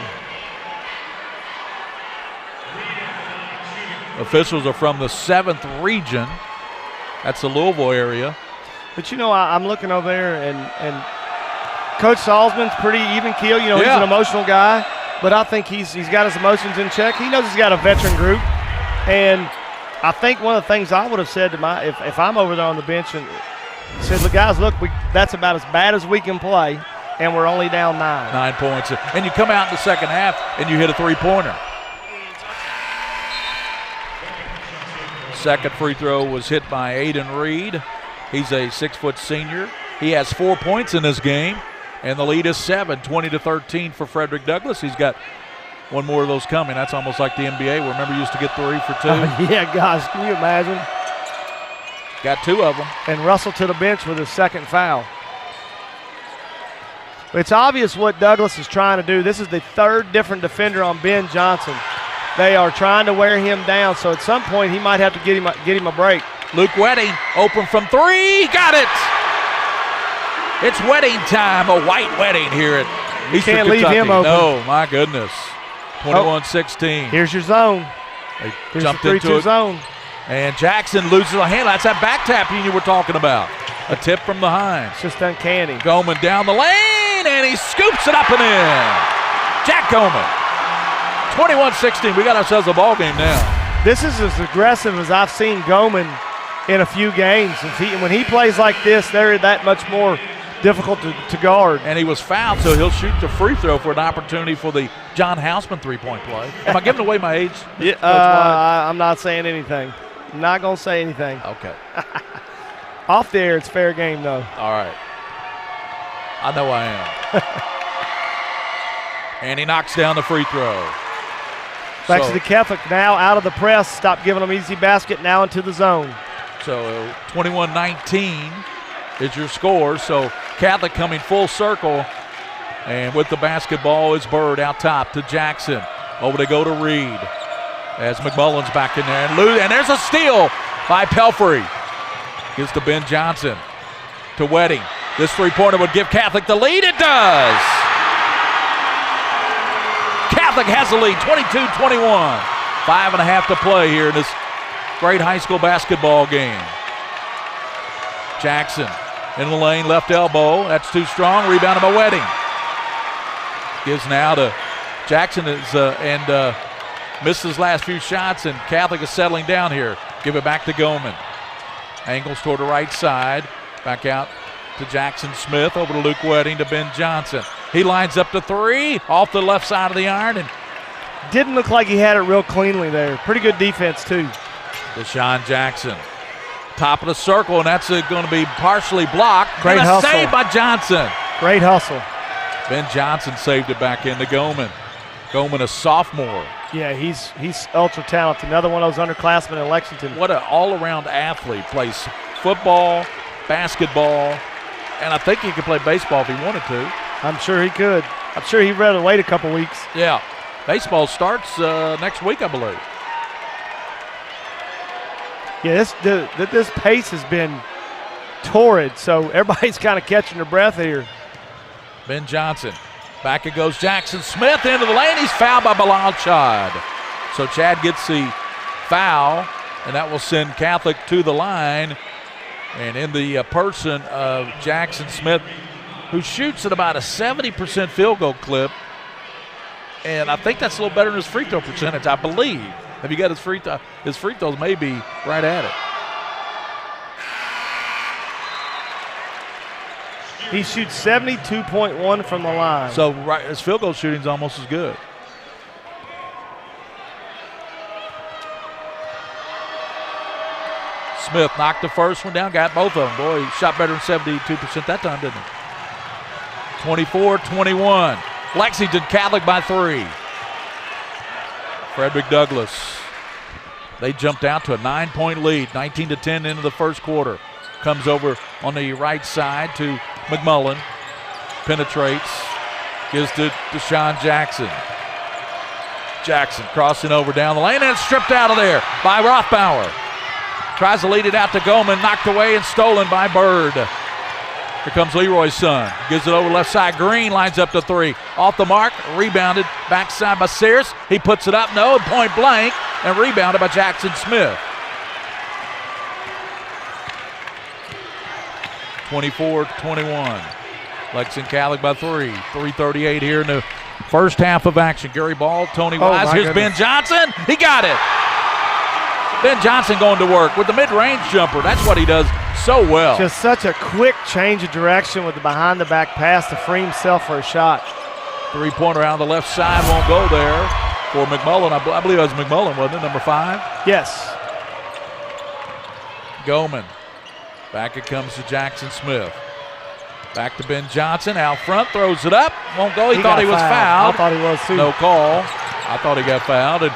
Officials are from the 7th region. That's the Louisville area. But, you know, I'm looking over there, and Coach Salzman's pretty even keel. You know, he's an emotional guy, but I think he's got his emotions in check. He knows he's got a veteran group. And I think one of the things I would have said to if I'm over there on the bench and said, "Look, guys, look, that's about as bad as we can play, and we're only down 9." 9 points. And you come out in the second half and you hit a three-pointer. Second free throw was hit by Aiden Reed. He's a 6-foot senior. He has 4 points in this game, and the lead is 7, 20-13 for Frederick Douglass. He's got one more of those coming. That's almost like the NBA. Remember, you used to get 3 for 2. Yeah, gosh, can you imagine? Got 2 of them. And Russell to the bench with his second foul. It's obvious what Douglas is trying to do. This is the 3rd different defender on Ben Johnson. They are trying to wear him down, so at some point he might have to get him a break. Luke Wedding, open from 3, got it! It's wedding time, a white wedding here at Eastern Can't Kentucky. leave him open. No, my goodness. 21-16. Here's your zone. They Here's jumped the 3-2 into it. zone. And Jackson loses a handle. That's that back tapping you were talking about. A tip from the Hines. It's just uncanny. Goldman down the lane, and he scoops it up and in. Jack Goldman. 21-16. We got ourselves a ball game now. This is as aggressive as I've seen Goldman in a few games. When he plays like this, they're that much more difficult to guard. And he was fouled, so he'll shoot the free throw for an opportunity for the John Houseman three-point play. Am I giving away my age? Yeah, I'm not saying anything. I'm not going to say anything. Okay. Off the air, it's fair game, though. All right. I know I am. And he knocks down the free throw. Lexington Catholic now out of the press. Stop giving them easy basket, now into the zone. So 21-19 is your score. So Catholic coming full circle. And with the basketball is Bird out top to Jackson. Over to go to Reed. As McMullen's back in there. And there's a steal by Pelfrey. Gives to Ben Johnson. To Wedding. This three-pointer would give Catholic the lead. It does. Catholic has the lead, 22-21. 5.5 to play here in this great high school basketball game. Jackson in the lane, left elbow. That's too strong. Rebounded by Wedding. Gives now to Jackson and missed his last few shots, and Catholic is settling down here. Give it back to Goldman. Angles toward the right side. Back out to Jackson Smith. Over to Luke Wedding to Ben Johnson. He lines up to 3 off the left side of the iron. And didn't look like he had it real cleanly there. Pretty good defense, too. Deshaun Jackson. Top of the circle, and that's going to be partially blocked. Great and a hustle. save by Johnson. Great hustle. Ben Johnson saved it back into Goldman. Goldman, a sophomore. Yeah, he's ultra talented. Another one of those underclassmen in Lexington. What an all-around athlete. Plays football, basketball, and I think he could play baseball if he wanted to. I'm sure he could. I'm sure he'd rather wait a couple weeks. Yeah. Baseball starts next week, I believe. Yeah, this pace has been torrid, so everybody's kind of catching their breath here. Ben Johnson. Back it goes Jackson Smith into the lane. He's fouled by Bilal Chad. So Chad gets the foul, and that will send Catholic to the line. And in the person of Jackson Smith, who shoots at about a 70% field goal clip. And I think that's a little better than his free throw percentage, I believe. Have you got his free throw? His free throws may be right at it. He shoots 72.1 from the line. So his field goal shooting is almost as good. Smith knocked the first one down, got both of them. Boy, he shot better than 72% that time, didn't he? 24-21. Lexington Catholic by 3. Frederick Douglass. They jumped out to a 9-point lead, 19-10 into the first quarter. Comes over on the right side to McMullen. Penetrates. Gives to Deshaun Jackson. Jackson crossing over down the lane, and it's stripped out of there by Rothbauer. Tries to lead it out to Goldman, knocked away and stolen by Bird. Here comes Leroy's son. Gives it over left side. Green lines up to 3. Off the mark, rebounded backside by Sears. He puts it up, no, point blank, and rebounded by Jackson Smith. 24-21. Lexington Catholic by 3. 3:38 here in the first half of action. Gary Ball, Tony Wise. Here's Ben Johnson. He got it. Ben Johnson going to work with the mid-range jumper. That's what he does so well. Just such a quick change of direction with the behind-the-back pass to free himself for a shot. Three-pointer out on the left side won't go there for McMullen. I believe it was McMullen, wasn't it, number 5? Yes. Goldman. Back it comes to Jackson Smith. Back to Ben Johnson. Out front, throws it up. Won't go. He thought he was fouled. I thought he was too. No call. I thought he got fouled, and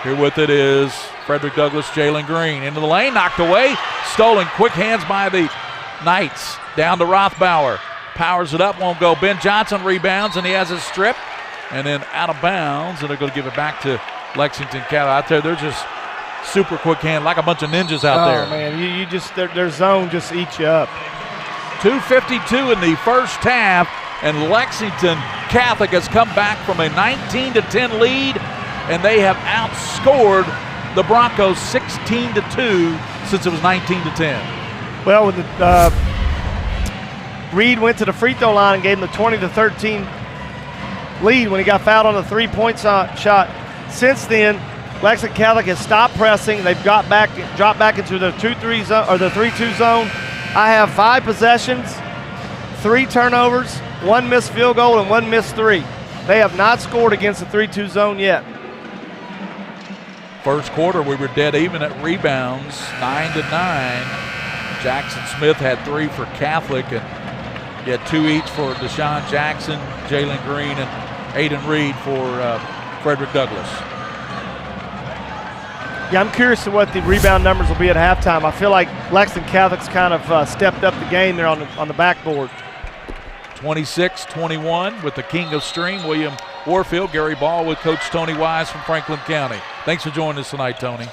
here with it is Frederick Douglass, Jalen Green. Into the lane, knocked away, stolen. Quick hands by the Knights. Down to Rothbauer. Powers it up, won't go. Ben Johnson rebounds, and he has his strip. And then out of bounds, and they're going to give it back to Lexington Catholic. Out there, they're just super quick hand, like a bunch of ninjas out there. Oh, man, you just their zone just eats you up. 2:52 in the first half, and Lexington Catholic has come back from a 19-10 lead, and they have outscored the Broncos 16-2 since it was 19-10. Well, when the Reed went to the free throw line and gave him the 20-13 lead when he got fouled on the three-point shot. Since then, Lexington Catholic has stopped pressing. They've dropped back into the 2-3 zone or the 3-2 zone. I have 5 possessions, 3 turnovers, 1 missed field goal, and 1 missed three. They have not scored against the 3-2 zone yet. First quarter, we were dead even at rebounds, 9-9. Jackson Smith had 3 for Catholic, and he had 2 each for Deshaun Jackson, Jalen Green, and Aiden Reed for Frederick Douglass. Yeah, I'm curious to what the rebound numbers will be at halftime. I feel like Lexington Catholic's kind of stepped up the game there on the backboard. 26-21 with the king of stream, William Warfield. Gary Ball with Coach Tony Wise from Franklin County. Thanks for joining us tonight, Tony.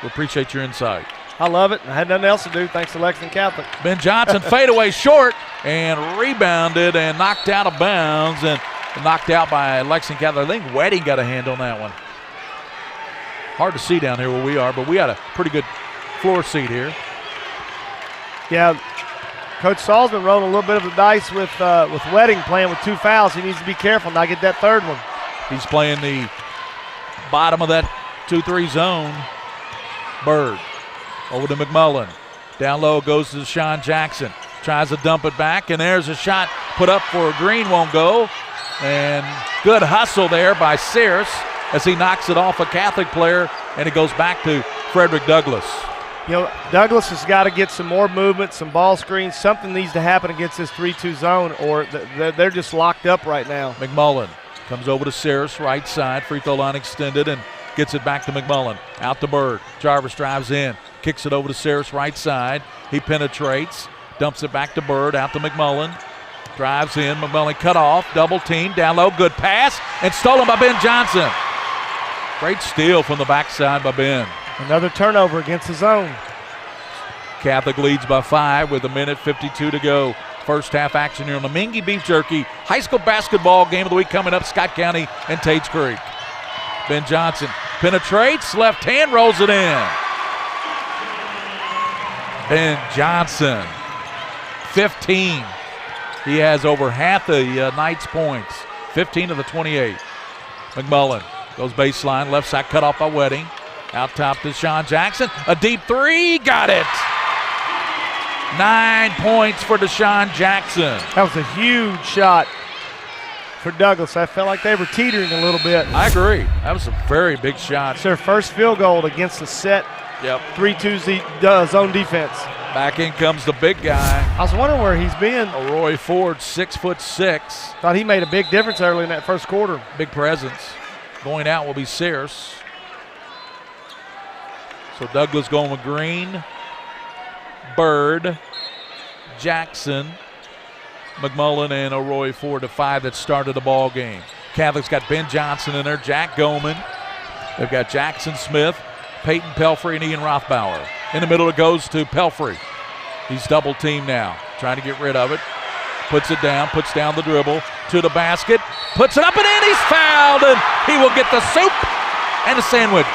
We appreciate your insight. I love it. I had nothing else to do thanks to Lexington Catholic. Ben Johnson fadeaway short and rebounded and knocked out of bounds and knocked out by Lexington Catholic. I think Wedding got a hand on that one. Hard to see down here where we are, but we got a pretty good floor seat here. Yeah, Coach Saul's been rolling a little bit of the dice with Wedding playing with 2 fouls. He needs to be careful not get that third one. He's playing the bottom of that 2-3 zone. Bird over to McMullen. Down low goes to Deshaun Jackson. Tries to dump it back, and there's a shot put up for Green, won't go. And good hustle there by Sears as he knocks it off a Catholic player, and it goes back to Frederick Douglass. You know, Douglass has got to get some more movement, some ball screens. Something needs to happen against this 3-2 zone, or they're just locked up right now. McMullen comes over to Sears, right side, free throw line extended, and gets it back to McMullen. Out to Bird. Jarvis drives in, kicks it over to Sears, right side. He penetrates, dumps it back to Bird, out to McMullen. Drives in, McMullen cut off, double team, down low, good pass, and stolen by Ben Johnson. Great steal from the backside by Ben. Another turnover against the zone. Catholic leads by 5 with 1:52 to go. First half action here on the Mingy Beef Jerky high school basketball game of the week coming up, Scott County and Tates Creek. Ben Johnson penetrates, left hand, rolls it in. Ben Johnson, 15. He has over half the Knights' points, 15 of the 28. McMullen goes baseline, left side cut off by Wedding. Out top to Deshaun Jackson, a deep 3, got it. 9 points for Deshaun Jackson. That was a huge shot for Douglass. I felt like they were teetering a little bit. I agree. That was a very big shot. It's their first field goal against the set 3-2 zone defense. Back in comes the big guy. I was wondering where he's been. Roy Ford, 6'6". Thought he made a big difference early in that first quarter. Big presence. Going out will be Sears. So Douglas going with Green, Bird, Jackson, McMullen, and O'Roy Ford, the 5 that started the ball game. Catholic's got Ben Johnson in there, Jack Goman. They've got Jackson Smith, Peyton Pelfrey, and Ian Rothbauer. In the middle it goes to Pelfrey. He's double teamed now, trying to get rid of it. Puts it down, puts down the dribble to the basket, puts it up and in, he's fouled, and he will get the soup and a sandwich.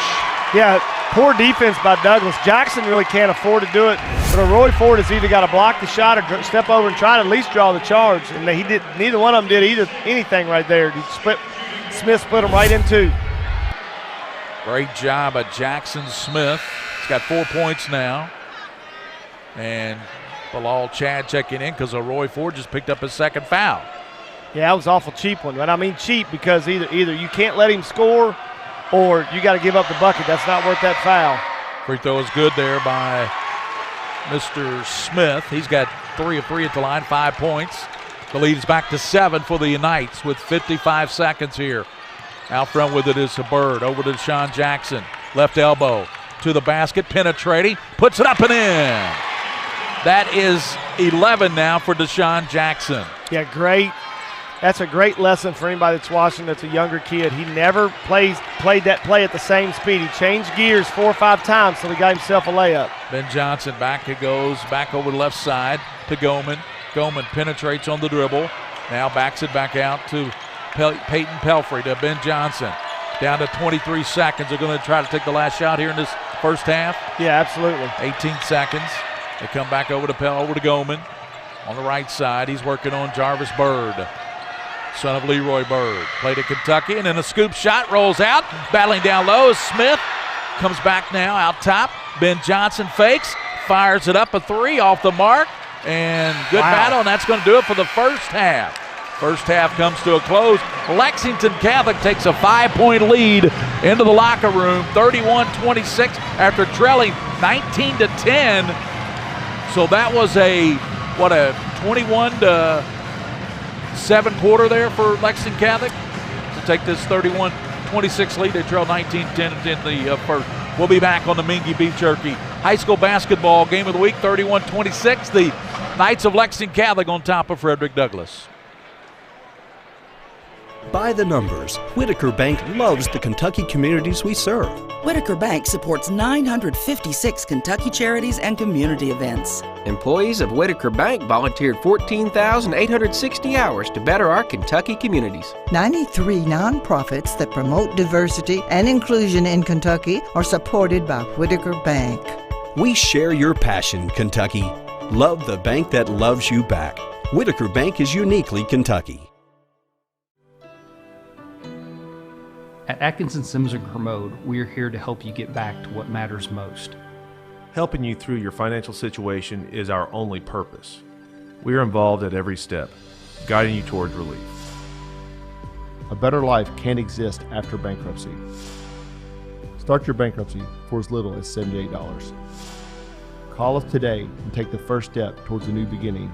Yeah, poor defense by Douglass. Jackson really can't afford to do it, but Roy Ford has either got to block the shot or step over and try to at least draw the charge, and neither one of them did anything right there. Smith split them right in 2. Great job by Jackson Smith. He's got 4 points now. And Bilal Chad checking in because Roy Ford just picked up his second foul. Yeah, that was awful cheap one. But I mean cheap because either you can't let him score or you got to give up the bucket. That's not worth that foul. Free throw is good there by Mr. Smith. He's got 3 of 3 at the line, 5 points. The lead is back to 7 for the Knights with 55 seconds here. Out front with it is a Bird. Over to Deshaun Jackson. Left elbow to the basket, penetrating, puts it up and in. That is 11 now for Deshaun Jackson. Yeah, great. That's a great lesson for anybody that's watching that's a younger kid. He never played that play at the same speed. He changed gears 4 or 5 times till he got himself a layup. Ben Johnson back it goes, back over the left side to Goman. Goman penetrates on the dribble. Now backs it back out to Peyton Pelfrey to Ben Johnson. Down to 23 seconds. They're going to try to take the last shot here in this first half. Yeah, absolutely. 18 seconds. They come back over to Goman. On the right side, he's working on Jarvis Bird, son of Leroy Bird. Played to Kentucky, and then a scoop shot rolls out. Battling down low is Smith. Comes back now out top. Ben Johnson fakes, fires it up a 3 off the mark. And good battle, and that's going to do it for the first half. First half comes to a close. Lexington Catholic takes a 5-point lead into the locker room, 31-26 after trailing 19-10. So that was a 21-7 quarter there for Lexington Catholic to take this 31-26 lead. They trailed 19-10 in the first. We'll be back on the Mingy Beef Jerky High School Basketball Game of the Week, 31-26. The Knights of Lexington Catholic on top of Frederick Douglass. By the numbers, Whitaker Bank loves the Kentucky communities we serve. Whitaker Bank supports 956 Kentucky charities and community events. Employees of Whitaker Bank volunteered 14,860 hours to better our Kentucky communities. 93 nonprofits that promote diversity and inclusion in Kentucky are supported by Whitaker Bank. We share your passion, Kentucky. Love the bank that loves you back. Whitaker Bank is uniquely Kentucky. At Atkinson Sims & Kermode, we are here to help you get back to what matters most. Helping you through your financial situation is our only purpose. We are involved at every step, guiding you towards relief. A better life can't exist after bankruptcy. Start your bankruptcy for as little as $78. Call us today and take the first step towards a new beginning.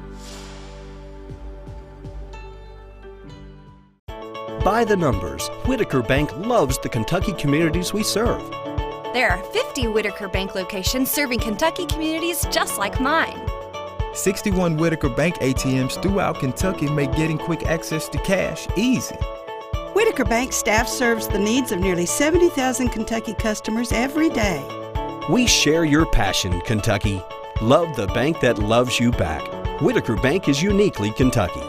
By the numbers, Whitaker Bank loves the Kentucky communities we serve. There are 50 Whitaker Bank locations serving Kentucky communities just like mine. 61 Whitaker Bank ATMs throughout Kentucky make getting quick access to cash easy. Whitaker Bank staff serves the needs of nearly 70,000 Kentucky customers every day. We share your passion, Kentucky. Love the bank that loves you back. Whitaker Bank is uniquely Kentucky.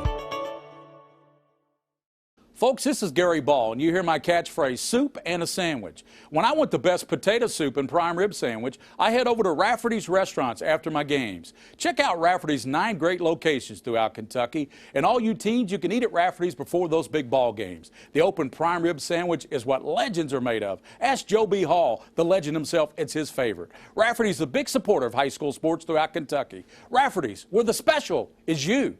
Folks, this is Gary Ball, and you hear my catchphrase, soup and a sandwich. When I want the best potato soup and prime rib sandwich, I head over to Rafferty's Restaurants after my games. Check out Rafferty's 9 great locations throughout Kentucky, and all you teens, you can eat at Rafferty's before those big ball games. The open prime rib sandwich is what legends are made of. Ask Joe B. Hall, the legend himself, it's his favorite. Rafferty's a big supporter of high school sports throughout Kentucky. Rafferty's, where the special is you.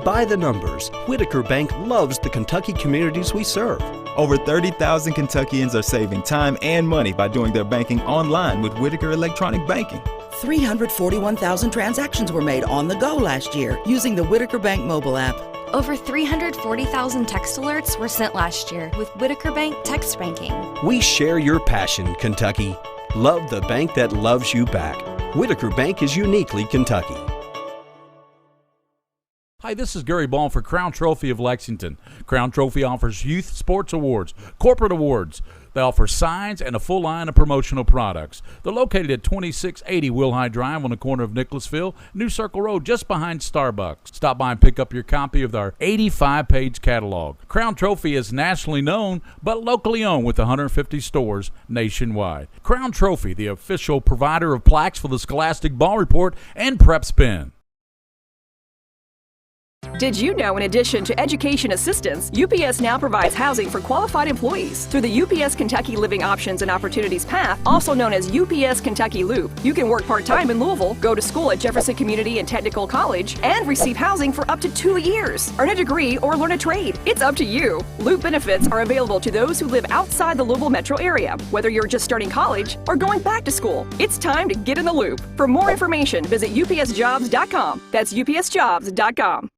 By the numbers, Whitaker Bank loves the Kentucky communities we serve. Over 30,000 Kentuckians are saving time and money by doing their banking online with Whitaker Electronic Banking. 341,000 transactions were made on the go last year using the Whitaker Bank mobile app. Over 340,000 text alerts were sent last year with Whitaker Bank text banking. We share your passion, Kentucky. Love the bank that loves you back. Whitaker Bank is uniquely Kentucky. Hi, this is Gary Ball for Crown Trophy of Lexington. Crown Trophy offers youth sports awards, corporate awards. They offer signs and a full line of promotional products. They're located at 2680 Wilhite Drive on the corner of Nicholasville, New Circle Road, just behind Starbucks. Stop by and pick up your copy of our 85-page catalog. Crown Trophy is nationally known, but locally owned with 150 stores nationwide. Crown Trophy, the official provider of plaques for the Scholastic Ball Report and Prep Spin. Did you know in addition to education assistance, UPS now provides housing for qualified employees? Through the UPS Kentucky Living Options and Opportunities Path, also known as UPS Kentucky Loop, you can work part-time in Louisville, go to school at Jefferson Community and Technical College, and receive housing for up to 2 years. Earn a degree or learn a trade. It's up to you. Loop benefits are available to those who live outside the Louisville metro area, whether you're just starting college or going back to school. It's time to get in the loop. For more information, visit upsjobs.com. That's upsjobs.com.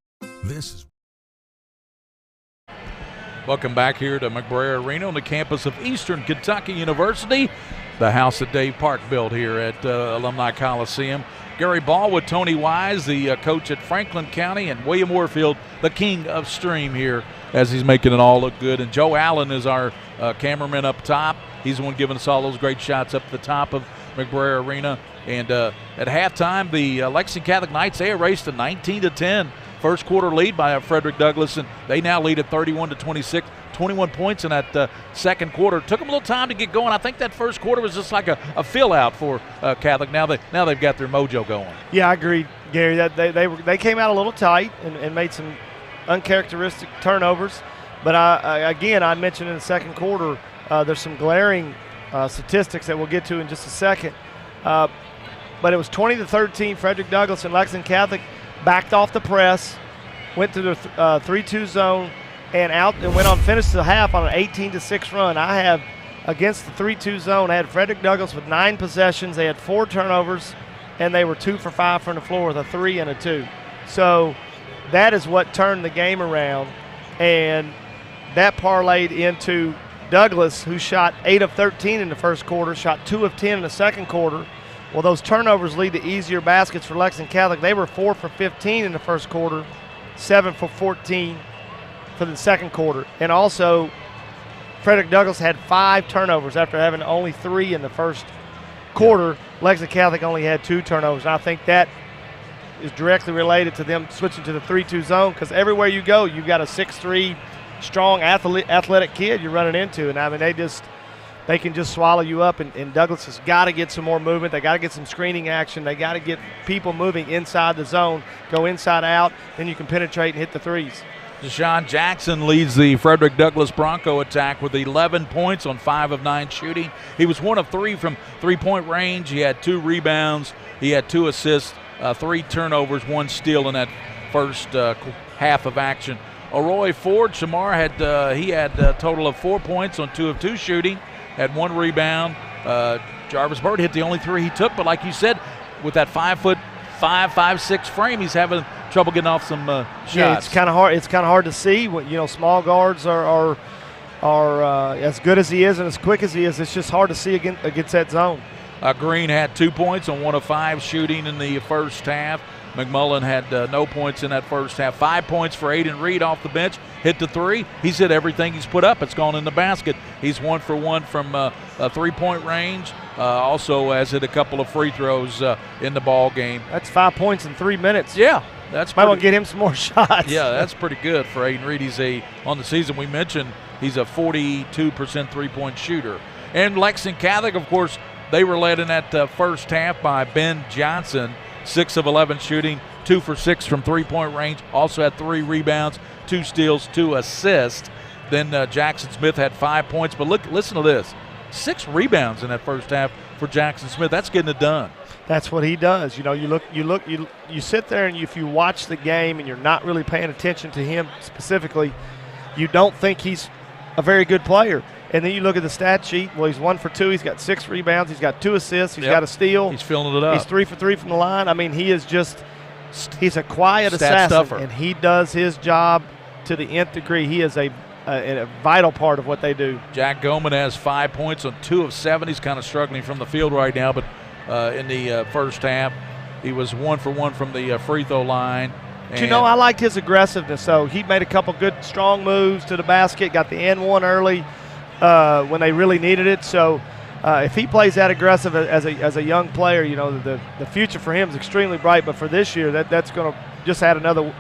Welcome back here to McBrayer Arena on the campus of Eastern Kentucky University, the house that Dave Park built here at Alumni Coliseum. Gary Ball with Tony Wise, the coach at Franklin County, and William Warfield, the king of Stream here, as he's making it all look good. And Joe Allen is our cameraman up top. He's the one giving us all those great shots up the top of McBrayer Arena. And at halftime, the Lexington Catholic Knights, they erased a 19-10 first quarter lead by Frederick Douglass, and they now lead at 31-26, 21 points in that second quarter. Took them a little time to get going. I think that first quarter was just like a fill-out for Catholic. Now they've got their mojo going. Yeah, I agree, Gary. That they came out a little tight and made some uncharacteristic turnovers. But I mentioned in the second quarter, there's some glaring statistics that we'll get to in just a second. But it was 20-13. Frederick Douglass and Lexington Catholic backed off the press, went to the 3-2 zone, and finished the half on an 18-6 run. I have, against the 3-2 zone, I had Frederick Douglass with 9 possessions. They had 4 turnovers, and they were 2 for 5 from the floor with a 3 and a 2. So that is what turned the game around, and that parlayed into Douglass, who shot 8 of 13 in the first quarter, shot 2 of 10 in the second quarter. Well, those turnovers lead to easier baskets for Lexington Catholic. They were 4 for 15 in the first quarter, 7 for 14 for the second quarter. And also, Frederick Douglass had 5 turnovers after having only 3 in the first quarter. Lexington Catholic only had 2 turnovers. And I think that is directly related to them switching to the 3-2 zone, because everywhere you go, you've got a 6'3", strong athletic kid you're running into. And I mean, they can just swallow you up, and Douglass has got to get some more movement. They got to get some screening action. They got to get people moving inside the zone, go inside out, then you can penetrate and hit the threes. Deshaun Jackson leads the Frederick Douglass Bronco attack with 11 points on 5 of 9 shooting. He was 1 of 3 from three-point range. He had 2 rebounds. He had 2 assists, 3 turnovers, 1 steal in that first half of action. Roy Ford, Shamar had a total of 4 points on 2 of 2 shooting. Had 1 rebound. Jarvis Bird hit the only 3 he took, but like you said, with that 5'5", 5'6" frame, he's having trouble getting off some shots. Yeah, it's kind of hard. It's kind of hard to see. Small guards are as good as he is and as quick as he is. It's just hard to see against that zone. Green had 2 points on 1 of 5 shooting in the first half. McMullen had no points in that first half. 5 points for Aiden Reed off the bench. Hit the 3. He's hit everything he's put up. It's gone in the basket. He's 1 for 1 from a 3-point range. Also has hit a couple of free throws in the ball game. That's 5 points in 3 minutes. Yeah, that's might want to get him some more shots. Yeah, that's pretty good for Aiden Reed. He's on the season we mentioned, he's a 42% 3-point shooter. And Lexington Catholic, of course, they were led in that first half by Ben Johnson. 6 of 11 shooting, 2 for 6 from 3-point range. Also had 3 rebounds, 2 steals, 2 assists. Then Jackson Smith had 5 points. But listen to this: 6 rebounds in that first half for Jackson Smith. That's getting it done. That's what he does. You sit there, and if you watch the game and you're not really paying attention to him specifically, you don't think he's a very good player. And then you look at the stat sheet. Well, he's 1 for 2. He's got 6 rebounds. He's got 2 assists. He's got a steal. He's filling it up. He's 3 for 3 from the line. I mean, he's a quiet assassin, stuffer. and he does his job to the nth degree. He is a vital part of what they do. Jack Goman has 5 points on 2 of 7. He's kind of struggling from the field right now, but in the first half, he was 1 for 1 from the free throw line. But I liked his aggressiveness. So he made a couple good, strong moves to the basket, got the N1 early. When they really needed it. So if he plays that aggressive as a young player, the future for him is extremely bright. But for this year, that's going to just add another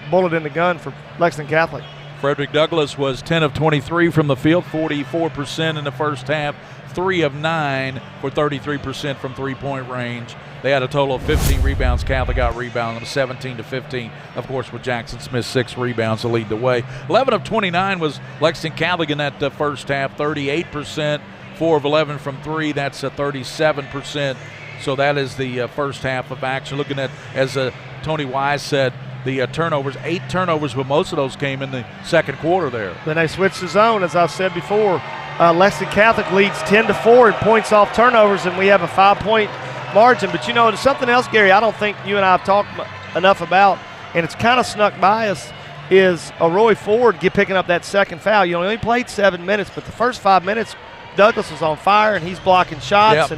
bullet in the gun for Lexington Catholic. Frederick Douglass was 10 of 23 from the field, 44% in the first half, 3 of 9 for 33% from 3-point range. They had a total of 15 rebounds. Catholic got rebounded 17-15. Of course, with Jackson Smith 6 rebounds to lead the way. 11 of 29 was Lexington Catholic in that first half. 38%, 4 of 11 from 3. That's 37%. So that is the first half of action. Looking at, as Tony Wise said, the turnovers, 8 turnovers, but most of those came in the second quarter there. Then they switched the zone, as I've said before. Lexington Catholic leads 10-4 in points off turnovers, and we have a 5-point margin. But, there's something else, Gary, I don't think you and I have talked enough about, and it's kind of snuck by us, is Roy Ford picking up that second foul. He only played 7 minutes, but the first 5 minutes, Douglas was on fire, and he's blocking shots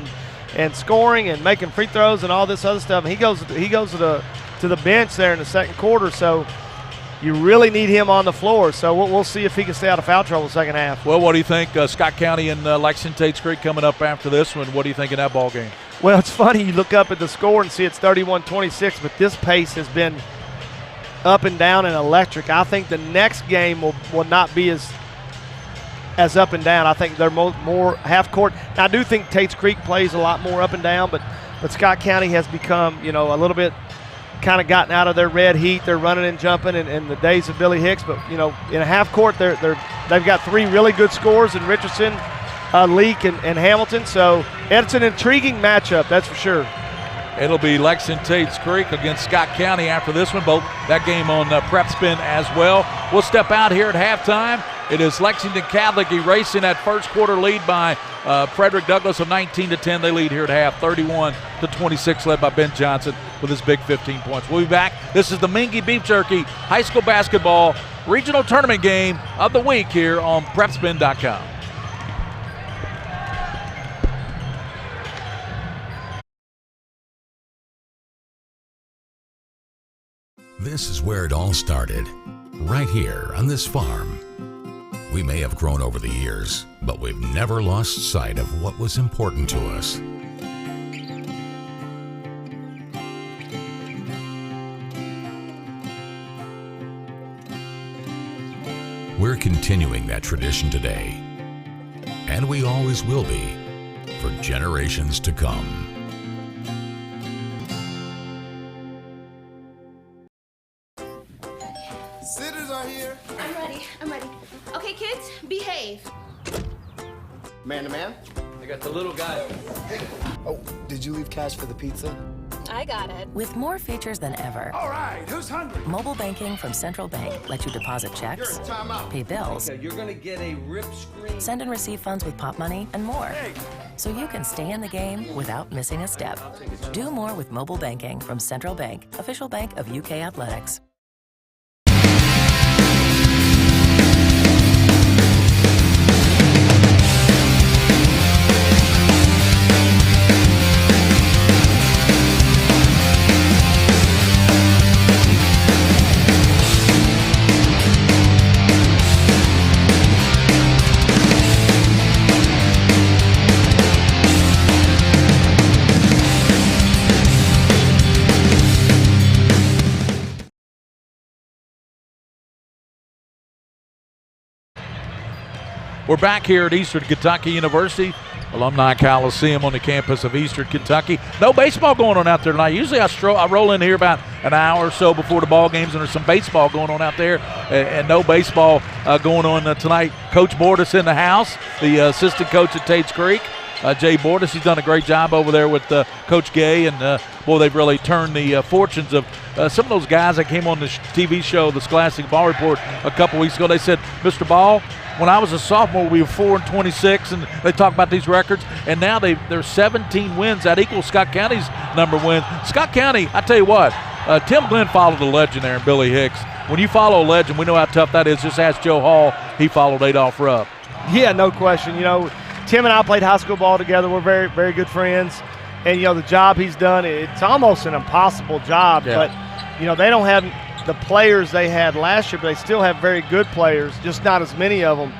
and scoring and making free throws and all this other stuff. And he goes to the bench there in the second quarter, so you really need him on the floor. So we'll see if he can stay out of foul trouble second half. Well, what do you think? Scott County and Lexington Tates Creek coming up after this one. What do you think of that ball game? Well, it's funny. You look up at the score and see it's 31-26, but this pace has been up and down and electric. I think the next game will not be as up and down. I think they're more half court. Now, I do think Tates Creek plays a lot more up and down, but Scott County has become, a little bit kind of gotten out of their red heat. They're running and jumping in the days of Billy Hicks, but in a half court they've got 3 really good scores in Richardson, Leak, and Hamilton. So it's an intriguing matchup, that's for sure. It'll be Lexington Tates Creek against Scott County after this one. Both that game on Prep Spin as well. We'll step out here at halftime. It is Lexington Catholic erasing that first quarter lead by Frederick Douglass of 19-10. They lead here at half, 31-26, led by Ben Johnson with his big 15 points. We'll be back. This is the Mingy Beef Jerky High School Basketball Regional Tournament Game of the Week here on PrepSpin.com. This is where it all started, right here on this farm. We may have grown over the years, but we've never lost sight of what was important to us. We're continuing that tradition today, and we always will be for generations to come. Sitters are here. I'm ready. Okay, kids, behave. Man to man. I got the little guy. Oh, did you leave cash for the pizza? I got it. With more features than ever. All right, who's hungry? Mobile banking from Central Bank lets you deposit checks, pay bills, Okay, you're gonna get a rip screen. send and receive funds with Pop Money, and more. So you can stay in the game without missing a step. Do more with mobile banking from Central Bank, official bank of UK Athletics. We're back here at Eastern Kentucky University, Alumni Coliseum on the campus of Eastern Kentucky. No baseball going on out there tonight. Usually I roll in here about an hour or so before the ball games, and there's some baseball going on out there, and no baseball going on tonight. Coach Bordas in the house, the assistant coach at Tates Creek. Jay Bordas, he's done a great job over there with Coach Gay, and boy, they've really turned the fortunes of some of those guys that came on the TV show, the Scholastic Ball Report, a couple weeks ago. They said, Mr. Ball, when I was a sophomore, we were 4-26, and they talk about these records, and now they're 17 wins. That equals Scott County's number win. Scott County, I tell you what, Tim Glenn followed the legend there in Billy Hicks. When you follow a legend, we know how tough that is. Just ask Joe Hall. He followed Adolph Rupp. Yeah, no question. Tim and I played high school ball together. We're very, very good friends. And, the job he's done, it's almost an impossible job. Yeah. But, they don't have the players they had last year, but they still have very good players, just not as many of them.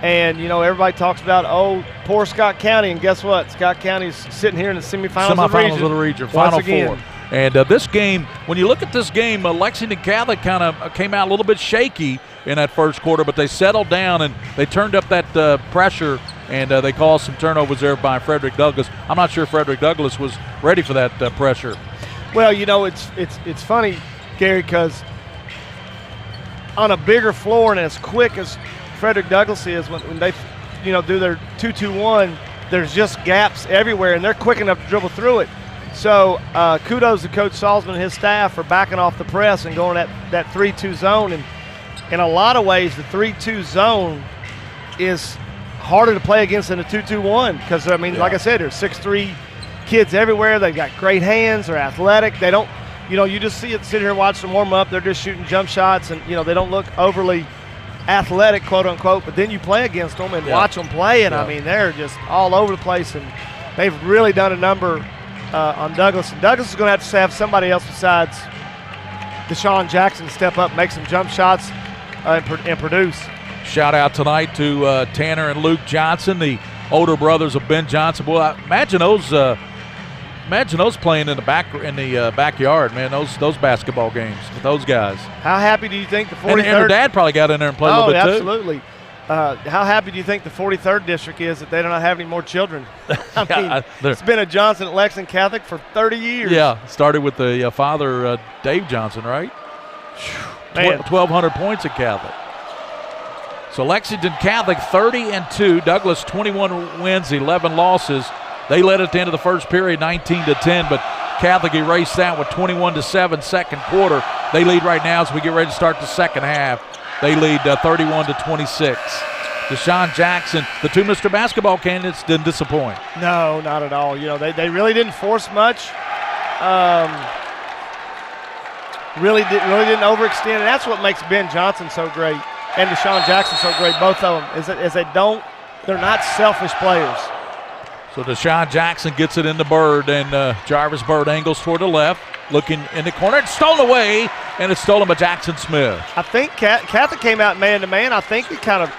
And, everybody talks about, poor Scott County. And guess what? Scott County's sitting here in the semifinals of the region. Final four. And this game, when you look at this game, Lexington Catholic kind of came out a little bit shaky in that first quarter, but they settled down and they turned up that pressure and they caused some turnovers there by Frederick Douglass. I'm not sure Frederick Douglass was ready for that pressure. Well, you know, it's funny, Gary, because on a bigger floor and as quick as Frederick Douglass is, when they, do their 2-2-1, there's just gaps everywhere, and they're quick enough to dribble through it. So kudos to Coach Salzman and his staff for backing off the press and going that 3-2 zone. And in a lot of ways, the 3-2 zone is harder to play against than a 2-2-1 because, like I said, there's 6'3" kids everywhere. They've got great hands. They're athletic. They don't, you just sit here and watch them warm up. They're just shooting jump shots, and, they don't look overly athletic, quote unquote, but then you play against them and watch them play, and they're just all over the place, and they've really done a number on Douglass. And Douglass is going to have somebody else besides Deshaun Jackson step up, make some jump shots, and produce. Shout out tonight to Tanner and Luke Johnson, the older brothers of Ben Johnson. Boy, imagine those playing in the backyard, man. Those basketball games with those guys. How happy do you think the 43rd? And their dad probably got in there and played a little bit too. Absolutely. How happy do you think the 43rd district is that they don't have any more children? It's been a Johnson at Lexington Catholic for 30 years. Yeah, started with the father, Dave Johnson, right? 1,200 points at Catholic. So Lexington Catholic 30-2, Douglass 21 wins, 11 losses. They led at the end of the first period 19-10, but Catholic erased that with 21-7 second quarter. They lead right now as we get ready to start the second half. They lead 31-26. Deshaun Jackson, the two Mr. Basketball candidates, didn't disappoint. No, not at all. They really didn't force much. Really didn't overextend, and that's what makes Ben Johnson so great and Deshaun Jackson so great. Both of them is they're not selfish players. So Deshaun Jackson gets it into Bird, and Jarvis Bird angles toward the left, looking in the corner. It's stolen away, and it's stolen by Jackson Smith. I think Catholic came out man-to-man. I think it kind of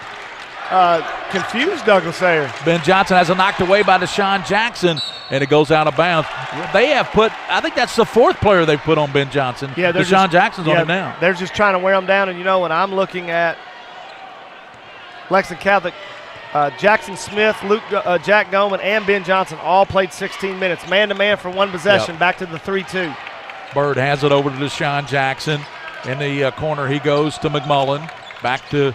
confused Douglass there. Ben Johnson has it knocked away by Deshaun Jackson, and it goes out of bounds. They have I think that's the fourth player they've put on Ben Johnson. Yeah, Deshaun Jackson's on it now. They're just trying to wear him down, and when I'm looking at Lexington Catholic, Jackson Smith, Jack Goman, and Ben Johnson all played 16 minutes. Man-to-man for one possession, back to the 3-2. Bird has it over to Deshaun Jackson. In the corner he goes to McMullen. Back to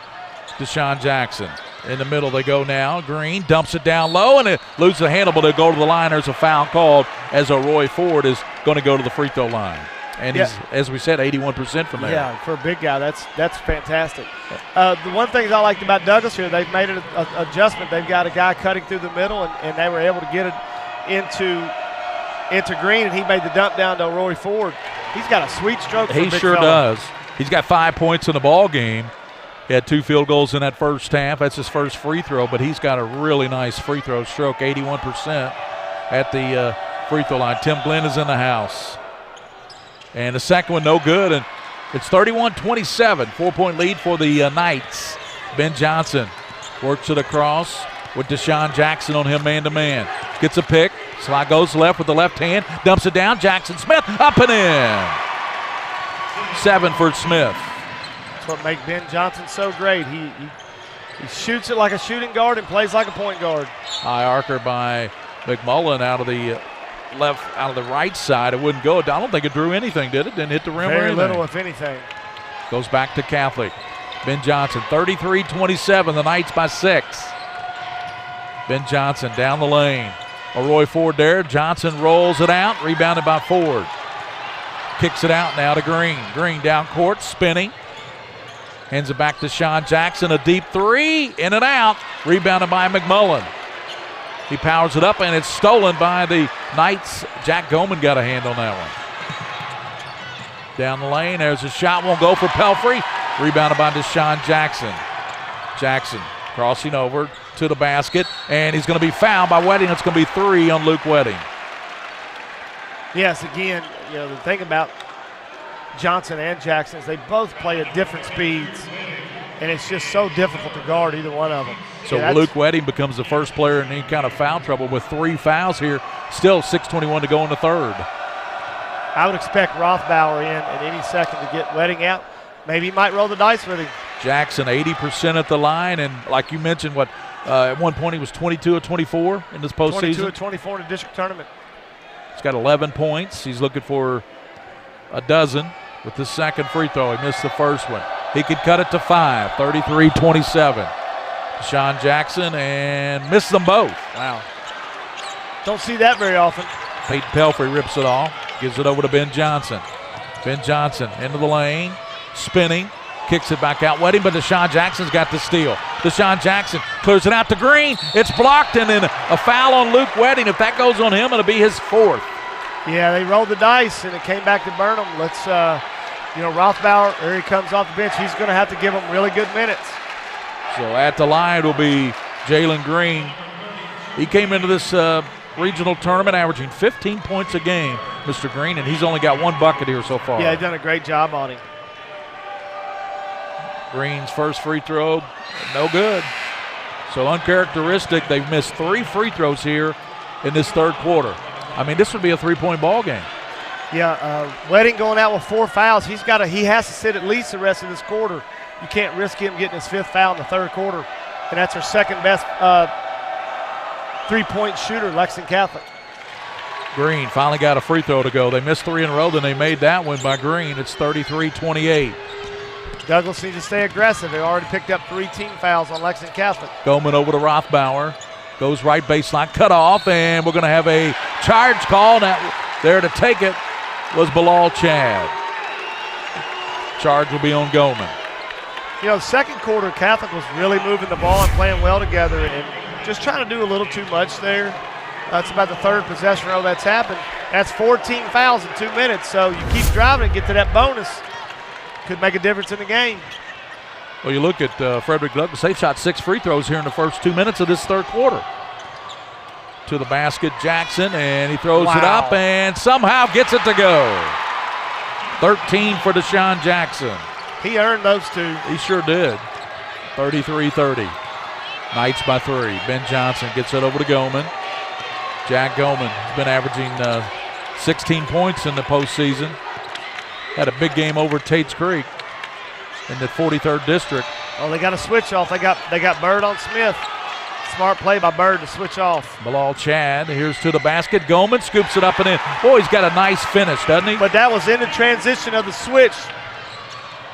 Deshaun Jackson. In the middle they go now. Green dumps it down low, and it loses the handle, but it'll go to the line. There's a foul called as Roy Ford is going to go to the free throw line. And he's, as we said, 81% from there. Yeah, for a big guy, that's fantastic. The one thing I liked about Douglass here, they've made an adjustment. They've got a guy cutting through the middle, and they were able to get it into Green, and he made the dump down to Roy Ford. He's got a sweet stroke. He sure does. He's got 5 points in the ball game. He had 2 field goals in that first half. That's his first free throw, but he's got a really nice free throw stroke, 81% at the free throw line. Tim Glenn is in the house. And the second one, no good, and it's 31-27, 4-point lead for the Knights. Ben Johnson works it across with Deshaun Jackson on him man-to-man. Gets a pick, slide goes left with the left hand, dumps it down, Jackson Smith up and in. 7 for Smith. That's what makes Ben Johnson so great. He shoots it like a shooting guard and plays like a point guard. High archer by McMullen out of the right side. It wouldn't go. I don't think it drew anything, did it? Didn't hit the rim or anything. Very little, if anything. Goes back to Catholic. Ben Johnson, 33-27, the Knights by 6. Ben Johnson down the lane. Roy Ford there. Johnson rolls it out, rebounded by Ford. Kicks it out now to Green. Green down court, spinning. Hands it back to Sean Jackson, a deep three, in and out, rebounded by McMullen. He powers it up, and it's stolen by the Knights. Jack Goman got a hand on that one. Down the lane, there's a shot, won't go for Pelfrey. Rebounded by Deshaun Jackson. Jackson crossing over to the basket, and he's going to be fouled by Wedding. It's going to be 3 on Luke Wedding. Yes, again, the thing about Johnson and Jackson is they both play at different speeds, and it's just so difficult to guard either one of them. So Luke Wedding becomes the first player in any kind of foul trouble with 3 fouls here. Still 6:21 to go in the third. I would expect Rothbauer in at any second to get Wedding out. Maybe he might roll the dice with him. Jackson 80% at the line, and like you mentioned, what At one point, he was 22 of 24 in this postseason. 22 of 24 in the district tournament. He's got 11 points. He's looking for a dozen with the second free throw. He missed the first one. He could cut it to 5, 33-27. Deshaun Jackson, and missed them both. Wow. Don't see that very often. Peyton Pelfrey rips it off, gives it over to Ben Johnson. Ben Johnson into the lane, spinning, kicks it back out. Wedding, but Deshaun Jackson's got the steal. Deshaun Jackson clears it out to Green. It's blocked, and then a foul on Luke Wedding. If that goes on him, it'll be his 4th. Yeah, they rolled the dice, and it came back to Burnham. Let's, Rothbauer, here he comes off the bench. He's going to have to give him really good minutes. So at the line will be Jalen Green. He came into this regional tournament averaging 15 points a game, Mr. Green, and he's only got 1 bucket here so far. Yeah, he's done a great job on him. Green's first free throw, no good. So uncharacteristic. They've missed 3 free throws here in this third quarter. I mean, this would be a 3-point ball game. Yeah, Wedding going out with 4 fouls. He has to sit at least the rest of this quarter. You can't risk him getting his 5th foul in the third quarter. And that's our second best 3-point shooter, Lexington Catholic. Green finally got a free throw to go. They missed 3 in a row, then they made that one by Green. It's 33-28. Douglas needs to stay aggressive. They already picked up 3 team fouls on Lexington Catholic. Goldman over to Rothbauer. Goes right baseline, cut off, and we're going to have a charge call. Now, there to take it was Bilal Chad. Charge will be on Goldman. Second quarter, Catholic was really moving the ball and playing well together and just trying to do a little too much there. That's about the 3rd possession row that's happened. That's 14 fouls in 2 minutes, so you keep driving and get to that bonus. Could make a difference in the game. Well, you look at Frederick Douglass. They shot 6 free throws here in the first 2 minutes of this third quarter. To the basket, Jackson, and he throws it up and somehow gets it to go. 13 for Deshaun Jackson. He earned those 2. He sure did. 33-30. Knights by 3. Ben Johnson gets it over to Goldman. Jack Goldman has been averaging 16 points in the postseason. Had a big game over Tate's Creek in the 43rd district. Oh, they got a switch off. They got Bird on Smith. Smart play by Bird to switch off. Bilal Chad, here's to the basket. Goldman scoops it up and in. Boy, he's got a nice finish, doesn't he? But that was in the transition of the switch.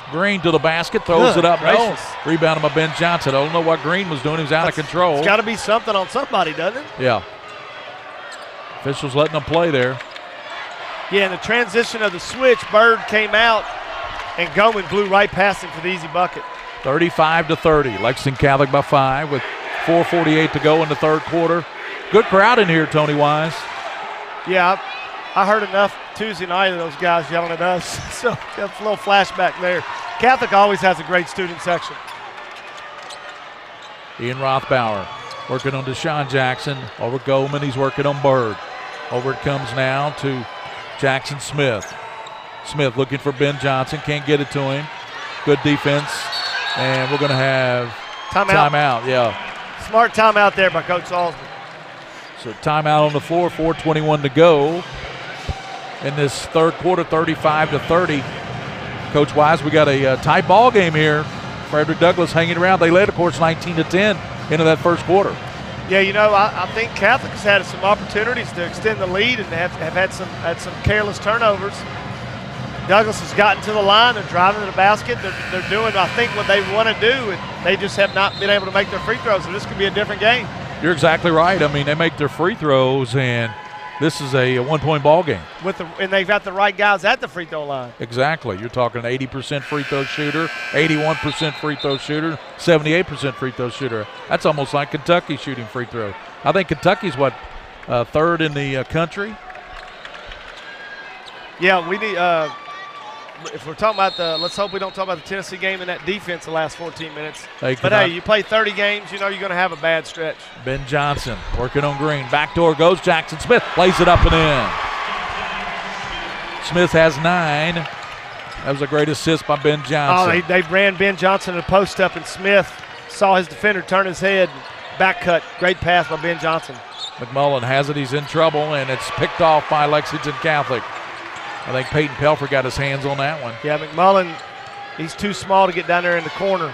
Green to the basket, throws it up. No. Rebounded by Ben Johnson. I don't know what Green was doing. He was out of control. It's got to be something on somebody, doesn't it? Yeah. Officials letting them play there. Yeah, in the transition of the switch, Bird came out, and Goldman blew right past him for the easy bucket. 35-30. Lexington Catholic by 5 with 4:48 to go in the third quarter. Good crowd in here, Tony Wise. Yeah, I heard enough Tuesday night of those guys yelling at us, so that's a little flashback there. Catholic always has a great student section. Ian Rothbauer working on Deshaun Jackson. Over Goldman, he's working on Bird. Over it comes now to Jackson Smith. Smith looking for Ben Johnson, can't get it to him. Good defense, and we're going to have timeout. Yeah. Smart timeout there by Coach Salzman. So timeout on the floor, 4:21 to go in this third quarter, 35-30. Coach Wise, we got a tight ball game here. Frederick Douglass hanging around. They led, of course, 19-10 into that first quarter. Yeah, I think Catholic's had some opportunities to extend the lead and have had some careless turnovers. Douglass has gotten to the line. They're driving to the basket. They're doing, I think, what they want to do, and they just have not been able to make their free throws. So this could be a different game. You're exactly right. I mean, they make their free throws, and this is a one-point ball game. And they've got the right guys at the free throw line. Exactly. You're talking 80% free throw shooter, 81% free throw shooter, 78% free throw shooter. That's almost like Kentucky shooting free throws. I think Kentucky's, third in the country? Yeah, we need if we're talking about let's hope we don't talk about the Tennessee game in that defense the last 14 minutes. Hey, you play 30 games, you know you're going to have a bad stretch. Ben Johnson working on Green. Backdoor goes Jackson Smith. Plays it up and in. Smith has 9. That was a great assist by Ben Johnson. Oh, they ran Ben Johnson to the post up, and Smith saw his defender turn his head. Back cut. Great pass by Ben Johnson. McMullen has it. He's in trouble, and it's picked off by Lexington Catholic. I think Peyton Pelfrey got his hands on that one. Yeah, McMullen, he's too small to get down there in the corner.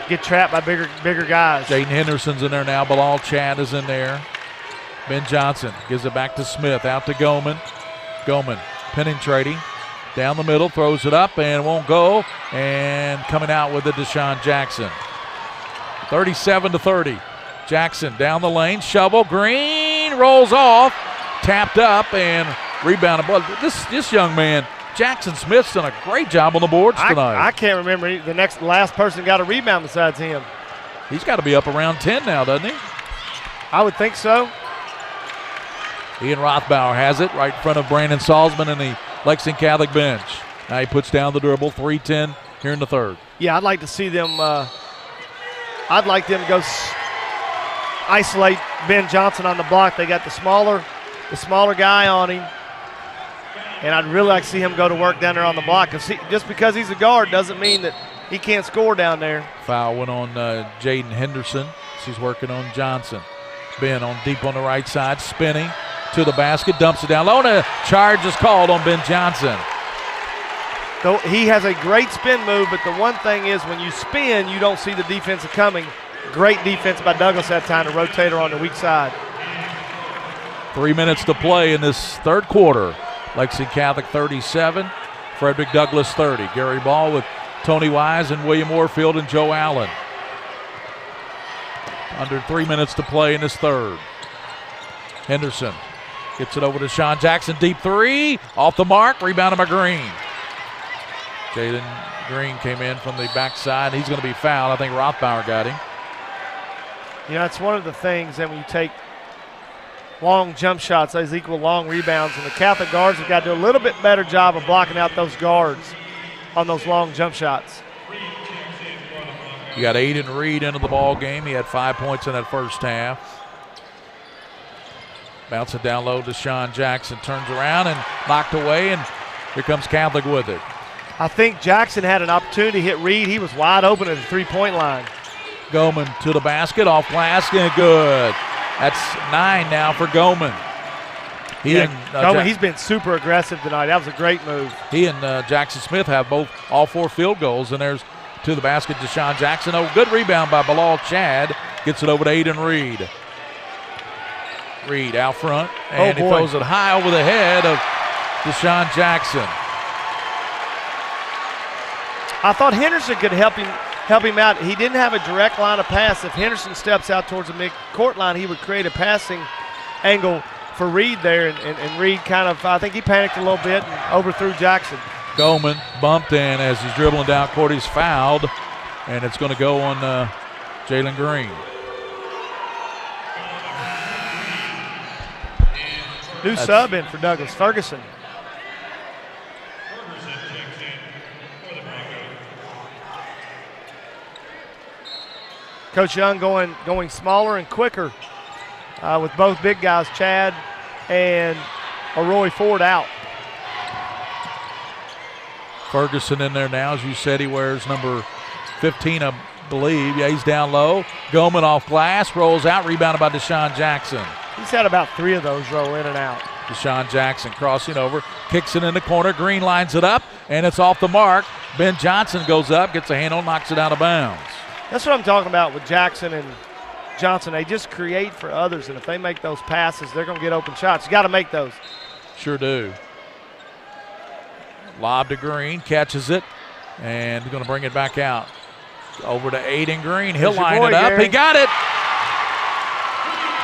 get trapped by bigger guys. Jaden Henderson's in there now. Bilal Chad is in there. Ben Johnson gives it back to Smith, out to Goman. Goman penetrating down the middle, throws it up and won't go. And coming out with it, Deshaun Jackson. 37-30. Jackson down the lane, shovel, Green rolls off, tapped up and rebounded. Boy, this young man, Jackson Smith's done a great job on the boards tonight. I can't remember the last person got a rebound besides him. He's got to be up around 10 now, doesn't he? I would think so. Ian Rothbauer has it right in front of Brandon Salzman in the Lexington Catholic bench. Now he puts down the dribble, 3:10 here in the third. Yeah, I'd like to see them. I'd like them to go isolate Ben Johnson on the block. They got the smaller guy on him, and I'd really like to see him go to work down there on the block. Just because he's a guard doesn't mean that he can't score down there. Foul went on Jaden Henderson. She's working on Johnson. Ben on deep on the right side, spinning to the basket, dumps it down low, and a charge is called on Ben Johnson. So he has a great spin move, but the one thing is when you spin, you don't see the defense coming. Great defense by Douglas that time to rotate her on the weak side. 3 minutes to play in this third quarter. Lexington Catholic 37, Frederick Douglass 30. Gary Ball with Tony Wise and William Warfield and Joe Allen. Under 3 minutes to play in this third. Henderson gets it over to Deshaun Jackson. Deep three. Off the mark. Rebounded by Green. Jalen Green came in from the backside. He's going to be fouled. I think Rothbauer got him. You know, it's one of the things that when you take long jump shots, those equal long rebounds, and the Catholic guards have got to do a little bit better job of blocking out those guards on those long jump shots. You got Aiden Reed into the ball game. He had 5 points in that first half. Bounce it down low to Deshaun Jackson. Turns around and knocked away, and here comes Catholic with it. I think Jackson had an opportunity to hit Reed. He was wide open at the three-point line. Goman to the basket, off glass, and good. That's 9 now for Goman. Goman, he's been super aggressive tonight. That was a great move. He and Jackson Smith have all 4 field goals, and there's to the basket, Deshaun Jackson. Oh, good rebound by Bilal Chad. Gets it over to Aiden Reed. Reed out front, and he throws it high over the head of Deshaun Jackson. I thought Henderson could help him out. He didn't have a direct line of pass. If Henderson steps out towards the mid-court line, he would create a passing angle for Reed there, and Reed kind of, I think he panicked a little bit and overthrew Jackson. Goldman bumped in as he's dribbling down court. He's fouled, and it's going to go on Jalen Green. New sub in for Douglas, Ferguson. Coach Young going smaller and quicker with both big guys, Chad and Roy Ford out. Ferguson in there now. As you said, he wears number 15, I believe. Yeah, he's down low. Goman off glass, rolls out, rebounded by Deshaun Jackson. He's had about 3 of those roll in and out. Deshaun Jackson crossing over, kicks it in the corner. Green lines it up, and it's off the mark. Ben Johnson goes up, gets a handle, knocks it out of bounds. That's what I'm talking about with Jackson and Johnson. They just create for others, and if they make those passes, they're going to get open shots. You got to make those. Sure do. Lob to Green, catches it, and going to bring it back out. Over to Aiden Green. He'll line it up. Gary. He got it.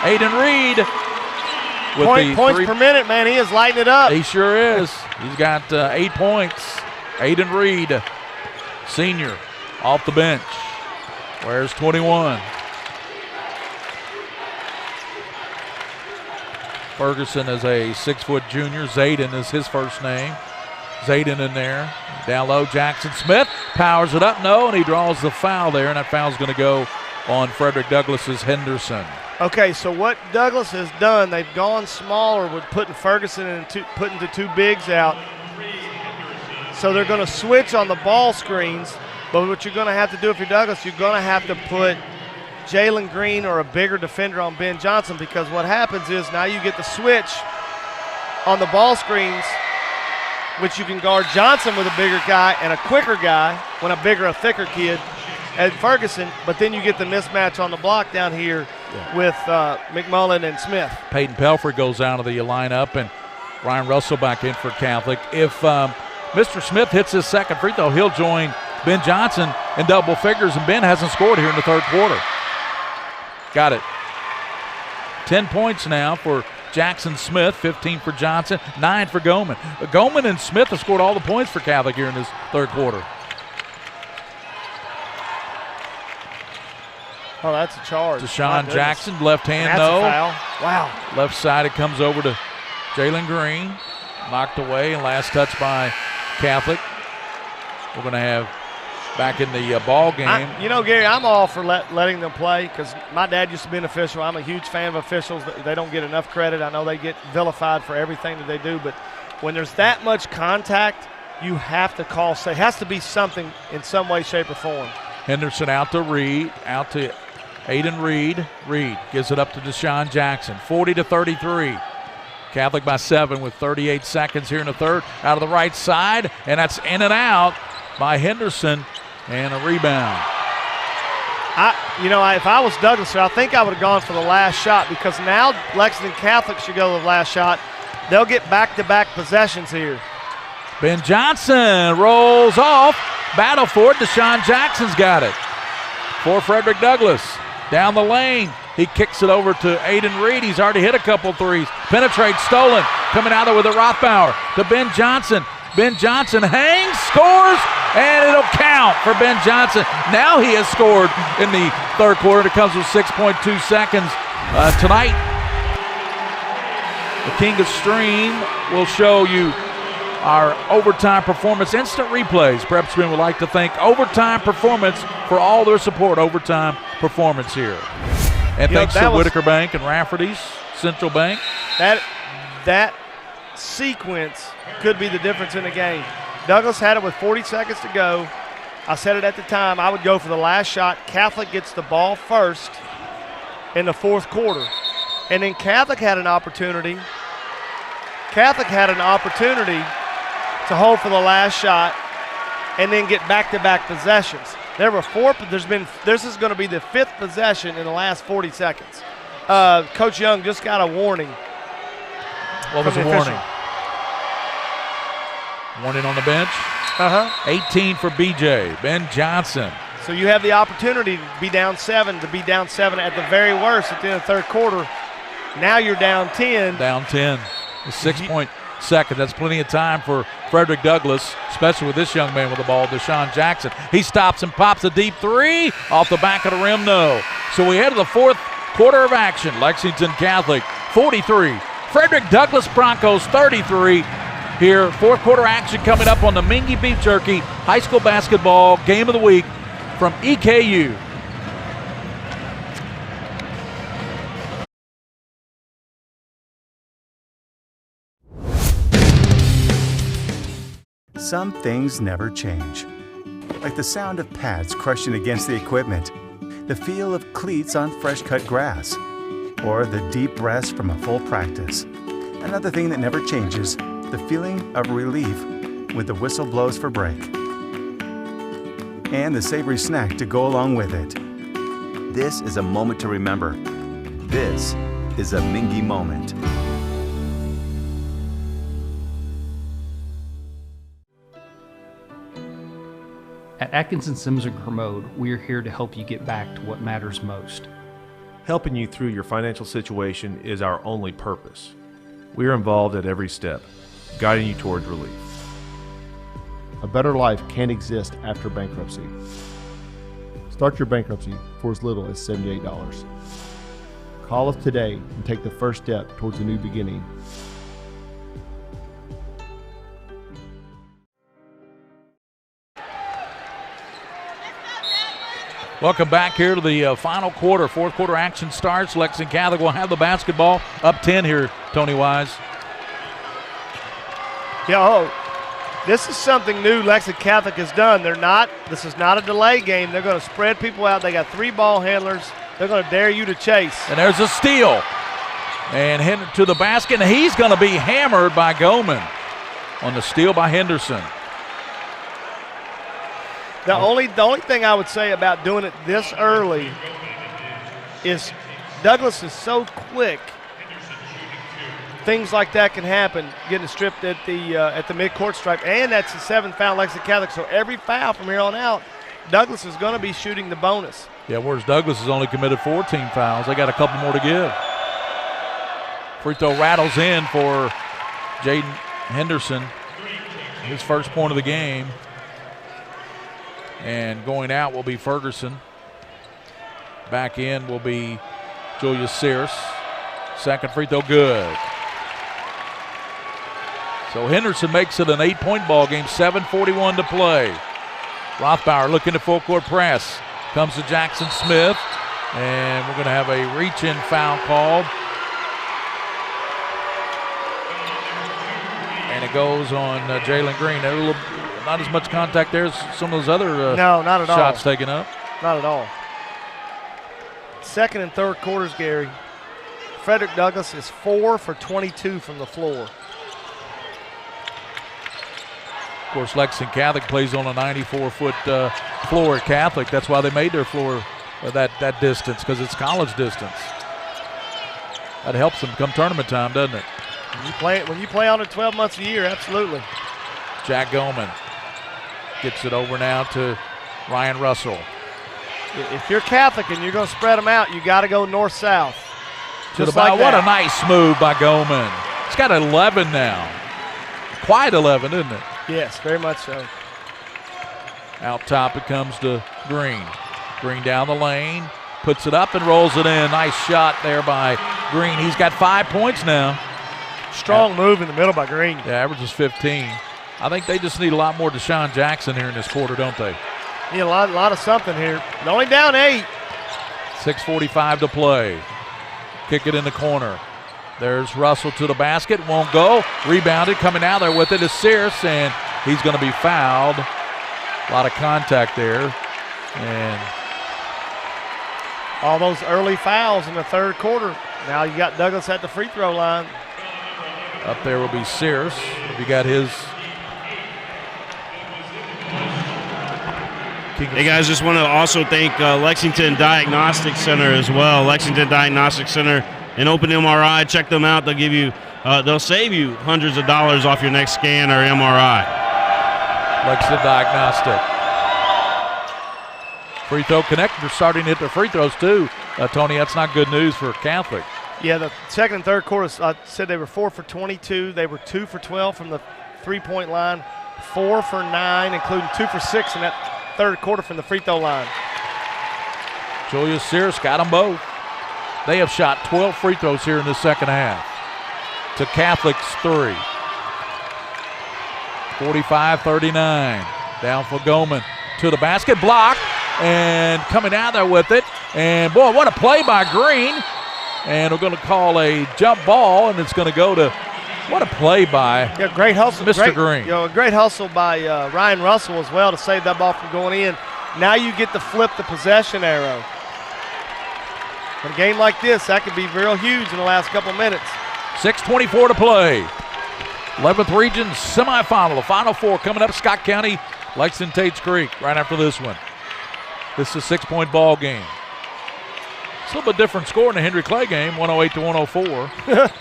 Aiden Reed. Points per minute, man. He is lighting it up. He sure is. He's got 8 points. Aiden Reed, senior, off the bench. Wears 21. Ferguson is a 6-foot junior. Zayden is his first name. Zayden in there. Down low, Jackson Smith powers it up. No, and he draws the foul there, and that foul's going to go on Frederick Douglass's Henderson. Okay, so what Douglas has done, they've gone smaller with putting Ferguson and putting the 2 bigs out. So they're going to switch on the ball screens. But what you're going to have to do if you're Douglas, you're going to have to put Jalen Green or a bigger defender on Ben Johnson, because what happens is now you get the switch on the ball screens, which you can guard Johnson with a bigger guy and a quicker guy when a bigger, a thicker kid. at Ferguson, but then you get the mismatch on the block down here with McMullen and Smith. Peyton Pelfrey goes out of the lineup, and Ryan Russell back in for Catholic. If Mr. Smith hits his second free throw, he'll join Ben Johnson in double figures, and Ben hasn't scored here in the third quarter. Got it. 10 points now for Jackson Smith, 15 for Johnson, 9 for Goman. Goman and Smith have scored all the points for Catholic here in this third quarter. Oh, that's a charge. Deshaun Jackson, left hand, that's no. A foul. Wow. Left side, it comes over to Jalen Green. Knocked away, and last touch by Catholic. We're going to have back in the ball game. Gary, I'm all for letting them play because my dad used to be an official. I'm a huge fan of officials. They don't get enough credit. I know they get vilified for everything that they do, but when there's that much contact, you have to call. It has to be something in some way, shape, or form. Henderson out to Reed, out to Aiden Reed. Reed gives it up to Deshaun Jackson, 40-33. Catholic by 7 with 38 seconds here in the third. Out of the right side, and that's in and out by Henderson, and a rebound. If I was Douglas, I think I would have gone for the last shot because now Lexington Catholic should go to the last shot. They'll get back-to-back possessions here. Ben Johnson rolls off. Battle for it. Deshaun Jackson's got it for Frederick Douglass. Down the lane. He kicks it over to Aiden Reed. He's already hit a couple threes. Penetrates, stolen. Coming out there with a Rothbauer to Ben Johnson. Ben Johnson hangs, scores, and it'll count for Ben Johnson. Now he has scored in the third quarter. It comes with 6.2 seconds. Tonight, the King of Stream will show you our overtime performance instant replays. Prep Stream would like to thank Overtime Performance for all their support. Overtime Performance here. And thanks to Whitaker Bank and Rafferty's Central Bank. That sequence could be the difference in the game. Douglas had it with 40 seconds to go. I said it at the time, I would go for the last shot. Catholic gets the ball first in the fourth quarter. And then Catholic had an opportunity to hold for the last shot and then get back-to-back possessions. There were four. This is going to be the fifth possession in the last 40 seconds. Coach Young just got a warning. What was the warning? Warning on the bench. 18 for BJ, Ben Johnson. So you have the opportunity to be down 7, at the very worst at the end of the third quarter. Now you're down 10. Down 10. A 6-point second. That's plenty of time for Frederick Douglass, especially with this young man with the ball, Deshaun Jackson. He stops and pops a deep three off the back of the rim, no. So we head to the fourth quarter of action. Lexington Catholic 43. Frederick Douglass Broncos 33. Here, fourth quarter action coming up on the Mingy Beef Jerky High School Basketball Game of the Week from EKU. Some things never change. Like the sound of pads crushing against the equipment, the feel of cleats on fresh-cut grass, or the deep rest from a full practice. Another thing that never changes, the feeling of relief when the whistle blows for break. And the savory snack to go along with it. This is a moment to remember. This is a Mingy moment. At Atkinson Sims & Kermode, we are here to help you get back to what matters most. Helping you through your financial situation is our only purpose. We are involved at every step, guiding you towards relief. A better life can't exist after bankruptcy. Start your bankruptcy for as little as $78. Call us today and take the first step towards a new beginning. Welcome back here to the final quarter. Fourth quarter action starts. Lexington Catholic will have the basketball. Up 10 here, Tony Wise. This is something new Lexington Catholic has done. This is not a delay game. They're going to spread people out. They got 3 ball handlers. They're going to dare you to chase. And there's a steal. And headed to the basket, and he's going to be hammered by Goman on the steal by Henderson. The only thing I would say about doing it this early is Douglas is so quick. Things like that can happen, getting stripped at the midcourt stripe, and that's the 7th foul, Lexington Catholic. So every foul from here on out, Douglas is going to be shooting the bonus. Yeah, whereas Douglas has only committed 14 fouls. They got a couple more to give. Free throw rattles in for Jaden Henderson, his first point of the game. And going out will be Ferguson. Back in will be Julius Sears. Second free throw good. So Henderson makes it an 8-point ball game, 7:41 to play. Rothbauer looking to full court press. Comes to Jackson Smith, and we're going to have a reach-in foul called. And it goes on Jalen Green. A little, not as much contact there as some of those other no, not at shots all. taken up. Not at all. Second and third quarters, Gary. Frederick Douglass is 4 for 22 from the floor. Of course, Lexington Catholic plays on a 94-foot floor at Catholic. That's why they made their floor that distance, because it's college distance. That helps them come tournament time, doesn't it? When you play on it 12 months a year, absolutely. Jack Goldman gets it over now to Ryan Russell. If you're Catholic and you're going to spread them out, you got to go north-south. Just like that. What a nice move by Goldman. He's got 11 now. Quite 11, isn't it? Yes, very much so. Out top it comes to Green. Green down the lane, puts it up and rolls it in. Nice shot there by Green. He's got 5 points now. Strong move in the middle by Green. Yeah, averages 15. I think they just need a lot more Deshaun Jackson here in this quarter, don't they? Need a lot of something here. They're only down 8. 6:45 to play. Kick it in the corner. There's Russell to the basket, won't go. Rebounded, coming out there with it is Sears, and he's going to be fouled. A lot of contact there. And all those early fouls in the third quarter. Now you got Douglas at the free throw line. Up there will be Sears. If you got his. Hey guys, just want to also thank Lexington Diagnostic Center as well. Lexington Diagnostic Center, an open MRI. Check them out. They'll give you, they'll save you hundreds of dollars off your next scan or MRI. Lexington Diagnostic. Free throw connector starting to hit their free throws too. Tony, that's not good news for Catholic. Yeah, the second and third quarters, I said they were 4 for 22. They were 2 for 12 from the three-point line, 4 for 9, including 2 for 6 in that third quarter from the free throw line. Julius Sears got them both. They have shot 12 free throws here in the second half. To Catholic's 3. 45-39. Down for Goldman. To the basket, block, and coming out there with it. And boy, what a play by Green. And we're going to call a jump ball, and it's going to go to, what a play by great hustle, Mr. Green. A great hustle by Ryan Russell as well to save that ball from going in. Now you get to flip the possession arrow. In a game like this, that could be real huge in the last couple minutes. 6:24 to play. 11th Region semifinal. The Final Four coming up. Scott County, Lexington Tates Creek right after this one. This is a 6-point ball game. It's a little bit different score in the Henry Clay game, 108-104.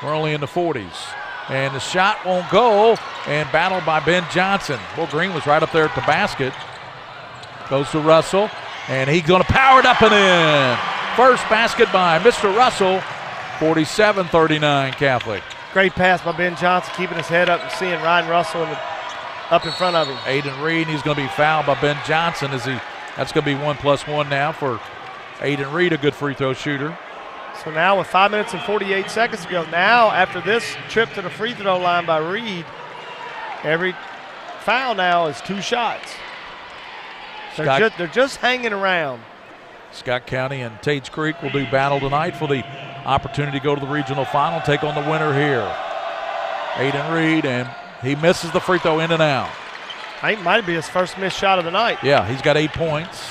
We're only in the 40s. And the shot won't go, and battled by Ben Johnson. Well, Green was right up there at the basket. Goes to Russell, and he's going to power it up and in. First basket by Mr. Russell, 47-39 Catholic. Great pass by Ben Johnson, keeping his head up and seeing Ryan Russell up in front of him. Aiden Reed, he's going to be fouled by Ben Johnson. That's going to be 1+1 now for Aiden Reed, a good free throw shooter. So now with 5 minutes and 48 seconds to go, now after this trip to the free throw line by Reed, every foul now is 2 shots. They're just hanging around. Scott County and Tates Creek will do battle tonight for the opportunity to go to the regional final, take on the winner here. Aiden Reed, and he misses the free throw in and out. I think it might be his first missed shot of the night. Yeah, he's got 8 points.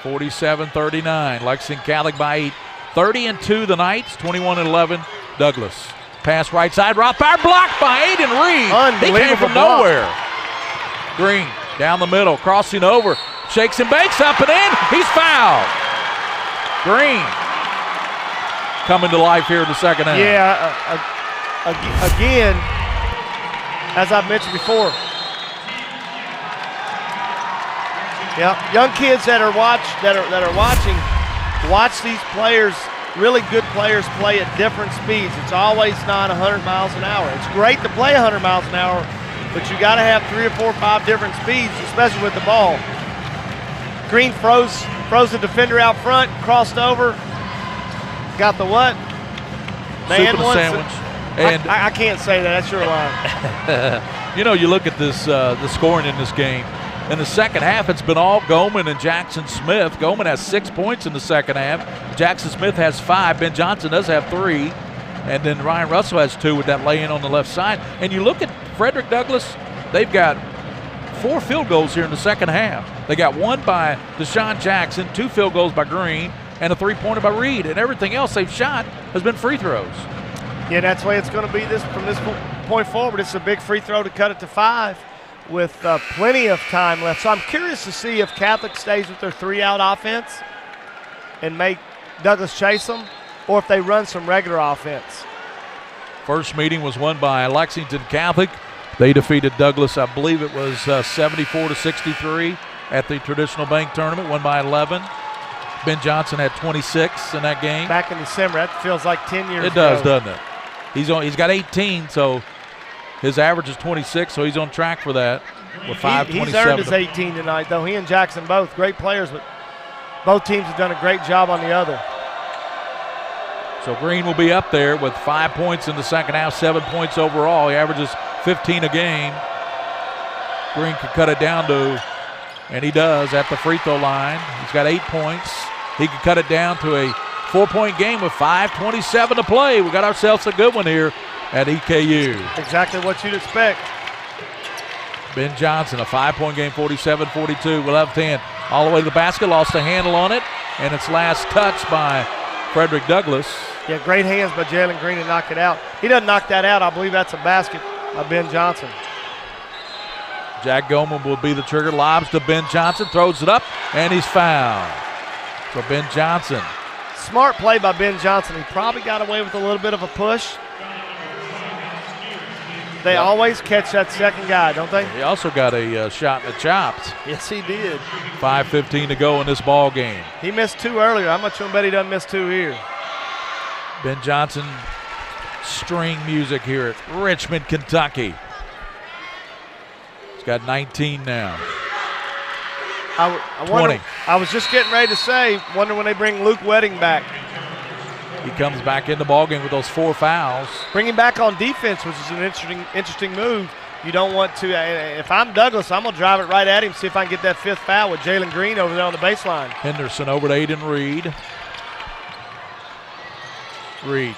47-39. Lexington Catholic by 8. 30-2 the Knights, 21-11 Douglas. Pass right side, Rothbauer blocked by Aiden Reed. Unbelievable He came from block. nowhere. Green down the middle, crossing over, shakes and bakes up and in. He's fouled. Green coming to life here in the second half. Yeah, again, as I've mentioned before, young kids that are watching, watch these players, really good players play at different speeds. It's always not 100 miles an hour. It's great to play 100 miles an hour, but you got to have 3 or 4 or 5 different speeds, especially with the ball. Green froze the defender out front, crossed over, got the what? Man Soup and sandwich. And I can't say that. That's your line. You look at this, the scoring in this game. In the second half, it's been all Goldman and Jackson Smith. Goldman has 6 points in the second half. Jackson Smith has 5. Ben Johnson does have 3. And then Ryan Russell has 2 with that lay-in on the left side. And you look at Frederick Douglass, they've got 4 field goals here in the second half. They got 1 by Deshaun Jackson, 2 field goals by Green, and a 3-pointer by Reed. And everything else they've shot has been free throws. Yeah, that's the way it's going to be from this point forward. It's a big free throw to cut it to 5 with plenty of time left. So I'm curious to see if Catholic stays with their 3-out offense and make Douglas chase them, or if they run some regular offense. First meeting was won by Lexington Catholic. They defeated Douglas, I believe it was 74-63 at the Traditional Bank Tournament, won by 11. Ben Johnson had 26 in that game. Back in December, that feels like 10 years ago. It does, doesn't it? He's got 18, so his average is 26, so he's on track for that with 5:27. He's earned his 18 tonight, though. He and Jackson both great players, but both teams have done a great job on the other. So Green will be up there with 5 points in the second half, 7 points overall. He averages 15 a game. Green could cut it down to, and he does at the free throw line. He's got 8 points. He could cut it down to a 4-point game with 5:27 to play. We got ourselves a good one here at EKU. Exactly what you'd expect. Ben Johnson, a 5-point game, 47-42, left hand all the way to the basket, lost a handle on it, and its last touch by Frederick Douglass. Yeah, great hands by Jalen Green to knock it out. He doesn't knock that out. I believe that's a basket by Ben Johnson. Jack Goldman will be the trigger, lobs to Ben Johnson, throws it up, and he's fouled. So Ben Johnson. Smart play by Ben Johnson. He probably got away with a little bit of a push. They always catch that second guy, don't they? He also got a shot in the chops. Yes, he did. 5:15 to go in this ball game. He missed 2 earlier. How much you bet he doesn't miss 2 here? Ben Johnson, string music here at Richmond, Kentucky. He's got 19 now. I wonder, I was just getting ready to say, wonder when they bring Luke Wedding back. He comes back in the ballgame with those 4 fouls. Bring him back on defense, which is an interesting move. You don't want to, if I'm Douglas, I'm going to drive it right at him, see if I can get that 5th foul with Jalen Green over there on the baseline. Henderson over to Aiden Reed. Reed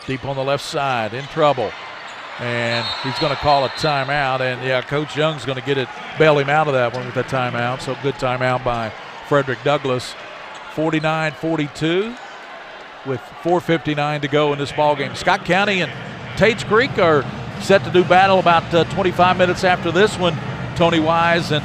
deep on the left side, in trouble. And he's going to call a timeout. And, yeah, Coach Young's going to get it, bail him out of that one with a timeout. So good timeout by Frederick Douglass. 49-42 with 4:59 to go in this ballgame. Scott County and Tates Creek are set to do battle about 25 minutes after this one, Tony Wise. And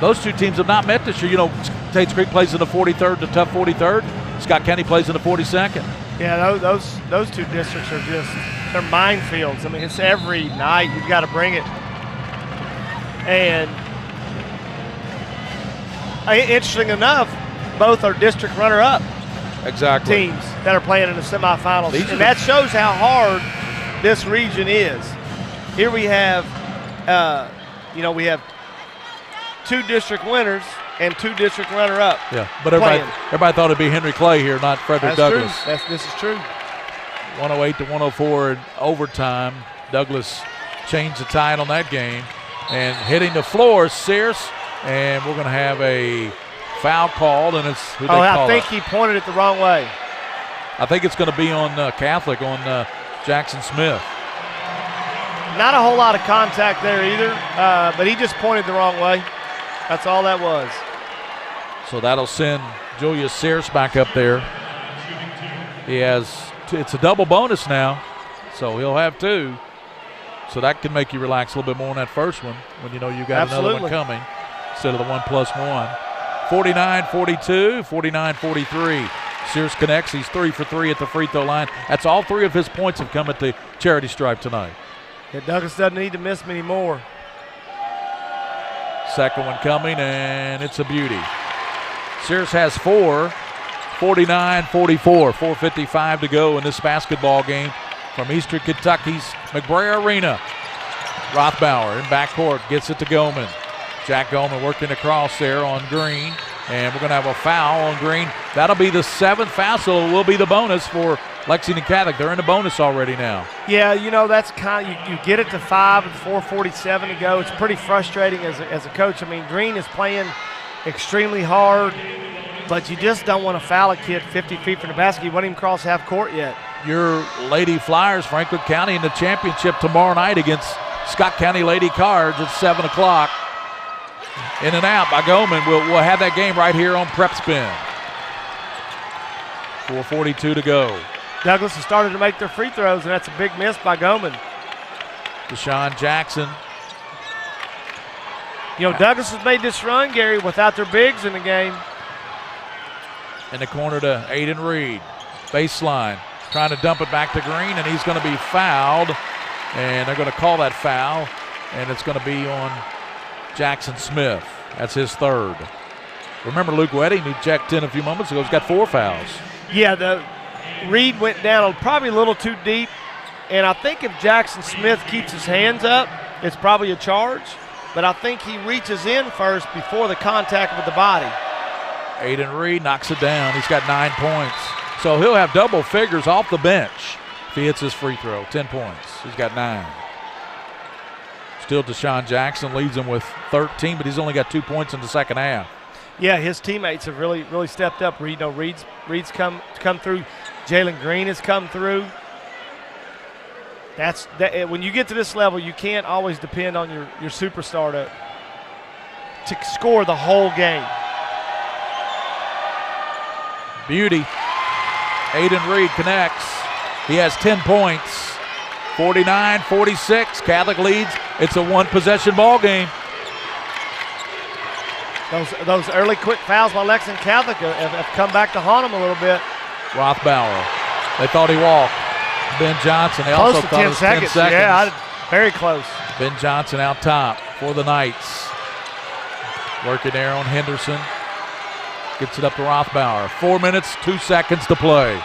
those 2 teams have not met this year. You know, Tates Creek plays in the 43rd, the tough 43rd. Scott County plays in the 42nd. Yeah, those 2 districts are just, they're minefields. I mean, it's every night you've got to bring it. And interesting enough, both are district runner-up exactly teams that are playing in the semifinals. And that shows how hard this region is. Here we have, we have 2 district winners and 2 district runner-up. Yeah, but everybody thought it'd be Henry Clay here, not Frederick Douglass. True. This is true. 108-104 in overtime. Douglas changed the tide on that game. And hitting the floor, Sears, and we're going to have a foul called, and it's who they call I think he pointed it the wrong way. I think it's going to be on Catholic, on Jackson Smith. Not a whole lot of contact there either, but he just pointed the wrong way. That's all that was. So that'll send Julius Sears back up there. He has, it's a double bonus now, so he'll have 2. So that can make you relax a little bit more on that first one when you know you got another one coming instead of the 1+1. 49-42, 49-43. Sears connects. He's 3 for 3 at the free throw line. That's all 3 of his points have come at the charity stripe tonight. Yeah, Douglas doesn't need to miss many more. Second one coming, and it's a beauty. Sears has 4, 49-44, 4:55 to go in this basketball game from Eastern Kentucky's McBrayer Arena. Rothbauer in backcourt gets it to Goldman. Jack Goldman working across there on Green, and we're going to have a foul on Green. That'll be the 7th foul, so it will be the bonus for Lexington Catholic. They're in the bonus already now. Yeah, you know, that's kind of, you get it to 5 with 4:47 to go. It's pretty frustrating as a coach. I mean, Green is playing extremely hard, but you just don't want to foul a kid 50 feet from the basket. You won't even cross half court yet. Your Lady Flyers, Franklin County, in the championship tomorrow night against Scott County Lady Cards at 7 o'clock. In and out by Goldman. We'll have that game right here on Prep Spin. 4:42 to go. Douglas has started to make their free throws, and that's a big miss by Goldman. Deshaun Jackson. You know, Douglas has made this run, Gary, without their bigs in the game. In the corner to Aiden Reed. Baseline. Trying to dump it back to Green, and he's going to be fouled. And they're going to call that foul, and it's going to be on Jackson Smith. That's his 3rd. Remember Luke Wedding, who checked in a few moments ago, has got 4 fouls. Yeah, the Reed went down probably a little too deep, and I think if Jackson Smith keeps his hands up, it's probably a charge, but I think he reaches in first before the contact with the body. Aiden Reed knocks it down. He's got 9 points. So he'll have double figures off the bench if he hits his free throw. 10 points. He's got 9. Still Deshaun Jackson leads him with 13, but he's only got 2 points in the second half. Yeah, his teammates have really stepped up. Reed's come through. Jalen Green has come through. When you get to this level, you can't always depend on your superstar to score the whole game. Beauty. Aiden Reed connects. He has 10 points. 49-46. Catholic leads. It's a 1-possession ball game. Those early quick fouls by Lexington Catholic have come back to haunt them a little bit. Rothbauer. They thought he walked. Ben Johnson. They close also to thought 10 it was seconds. 10 seconds. Yeah, very close. Ben Johnson out top for the Knights. Working there on Henderson. Gets it up to Rothbauer. 4 minutes, 2 seconds to play.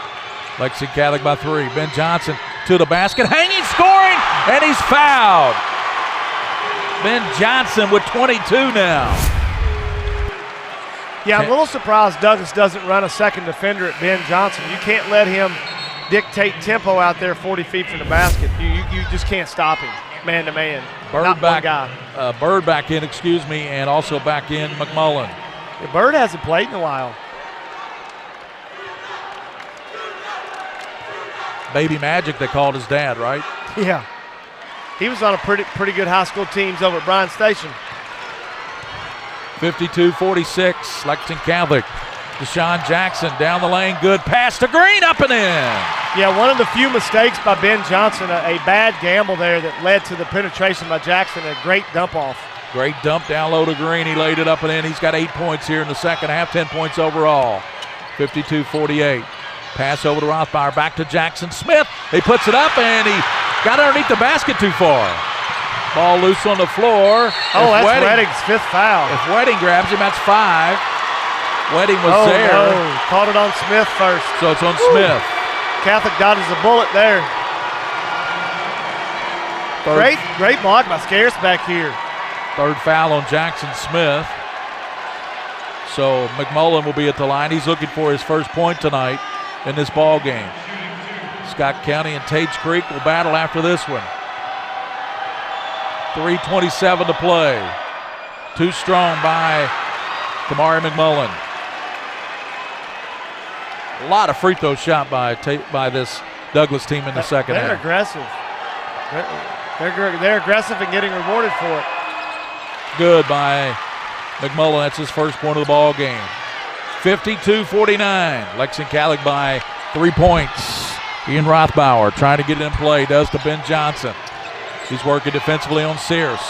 Lexington Catholic by 3. Ben Johnson to the basket. Hanging, scoring, and he's fouled. Ben Johnson with 22 now. Yeah, I'm a little surprised Douglas doesn't run a second defender at Ben Johnson. You can't let him dictate tempo out there 40 feet from the basket. You just can't stop him man to man. Bird back in, and also back in McMullen. Yeah, Bird hasn't played in a while. Baby Magic, they called his dad, right? Yeah. He was on a pretty good high school teams over at Bryan Station. 52-46, Lexington Catholic. Deshaun Jackson down the lane, good pass to Green, up and in. Yeah, one of the few mistakes by Ben Johnson, a bad gamble there that led to the penetration by Jackson, a great dump off. Great dump down low to Green. He laid it up and in. He's got 8 points here in the second half, 10 points overall. 52-48. Pass over to Rothbauer, back to Jackson Smith. He puts it up and he got underneath the basket too far. Ball loose on the floor. Oh, that's Wedding's 5th foul. If Wedding grabs him, that's 5. Wedding was there. No. Caught it on Smith first. So it's on Smith. Catholic dodges a bullet there. Great block by Scarce back here. 3rd foul on Jackson Smith. So McMullen will be at the line. He's looking for his first point tonight in this ball game. Scott County and Tage Creek will battle after this one. 3:27 to play. Too strong by Kamari McMullen. A lot of free throws shot by this Douglas team in the second half. They're aggressive. They're aggressive and getting rewarded for it. Good by McMullen. That's his first point of the ball game. 52-49. Lexington Catholic by 3 points. Ian Rothbauer trying to get it in play. Does to Ben Johnson. He's working defensively on Sears.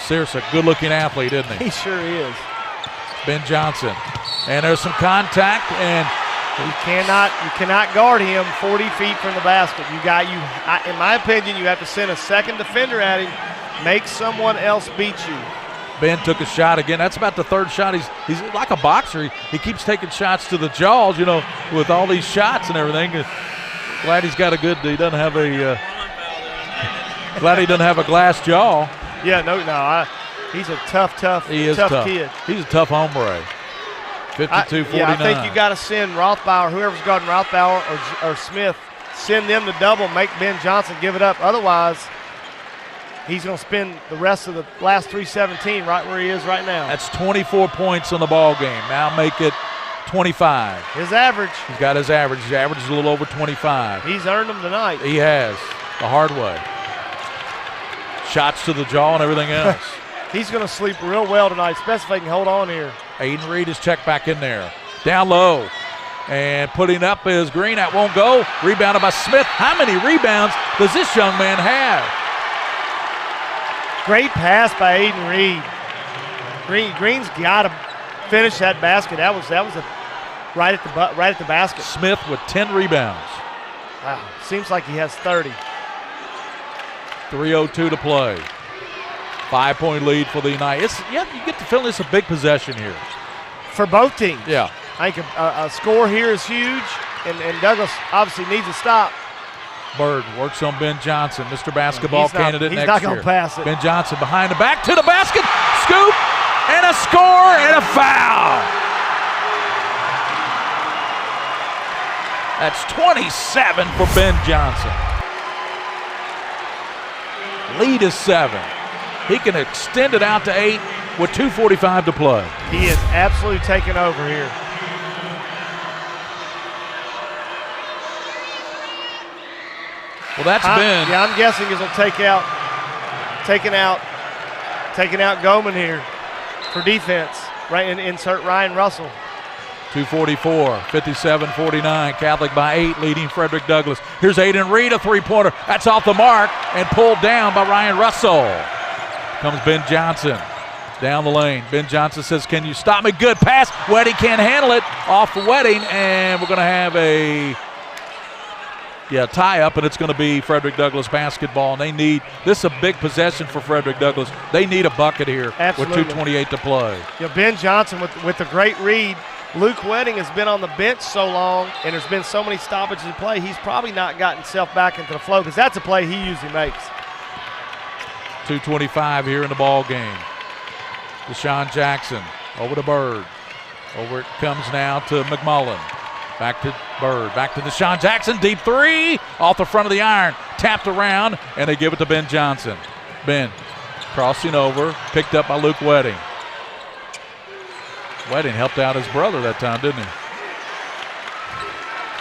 Sears, a good-looking athlete, isn't he? He sure is. Ben Johnson. And there's some contact, and you cannot guard him 40 feet from the basket. In my opinion, you have to send a second defender at him, make someone else beat you. Ben took a shot again. That's about the third shot. He's like a boxer. He keeps taking shots to the jaws, with all these shots and everything. Glad he's got he doesn't have a glad he doesn't have a glass jaw. Yeah, he's a tough kid. He's a tough hombre. 52-49. Yeah, I think you got to send Rothbauer, whoever's guarding Rothbauer or Smith, send them to double, make Ben Johnson give it up. Otherwise, he's going to spend the rest of the last 3:17 right where he is right now. That's 24 points in the ball game. Now make it 25. His average. He's got his average. His average is a little over 25. He's earned them tonight. He has, the hard way. Shots to the jaw and everything else. He's going to sleep real well tonight, especially if he can hold on here. Aiden Reed is checked back in there. Down low. And putting up is Green. That won't go. Rebounded by Smith. How many rebounds does this young man have? Great pass by Aiden Reed. Green's got to finish that basket. That was right at the basket. Smith with 10 rebounds. Wow, seems like he has 30. 3:02 to play. 5-point lead for the United. You get the feeling it's a big possession here. For both teams. Yeah. I think a score here is huge, and Douglas obviously needs a stop. Bird works on Ben Johnson, Mr. Basketball candidate next year. He's not going to pass it. Ben Johnson behind the back to the basket. Scoop, and a score, and a foul. That's 27 for Ben Johnson. Lead is 7. He can extend it out to 8 with 2:45 to play. He is absolutely taking over here. Well, that's Ben. Yeah, I'm guessing he's going to taking out Goman here for defense. Right, and insert Ryan Russell. 2:44, 57-49. Catholic by 8, leading Frederick Douglass. Here's Aiden Reed, a three-pointer. That's off the mark and pulled down by Ryan Russell. Comes Ben Johnson down the lane. Ben Johnson says, "Can you stop me?" Good pass. Wedding can't handle it. Off Wedding, and we're going to have a tie-up, and it's going to be Frederick Douglass basketball. And this is a big possession for Frederick Douglass. They need a bucket here. Absolutely. With 2:28 to play. Ben Johnson with a great read. Luke Wedding has been on the bench so long, and there's been so many stoppages in play, he's probably not gotten himself back into the flow, because that's a play he usually makes. 2:25 here in the ball game. Deshaun Jackson over to Bird. Over it comes now to McMullen. Back to Bird. Back to Deshaun Jackson. Deep three off the front of the iron. Tapped around, and they give it to Ben Johnson. Ben crossing over. Picked up by Luke Wedding. Wedding helped out his brother that time, didn't he?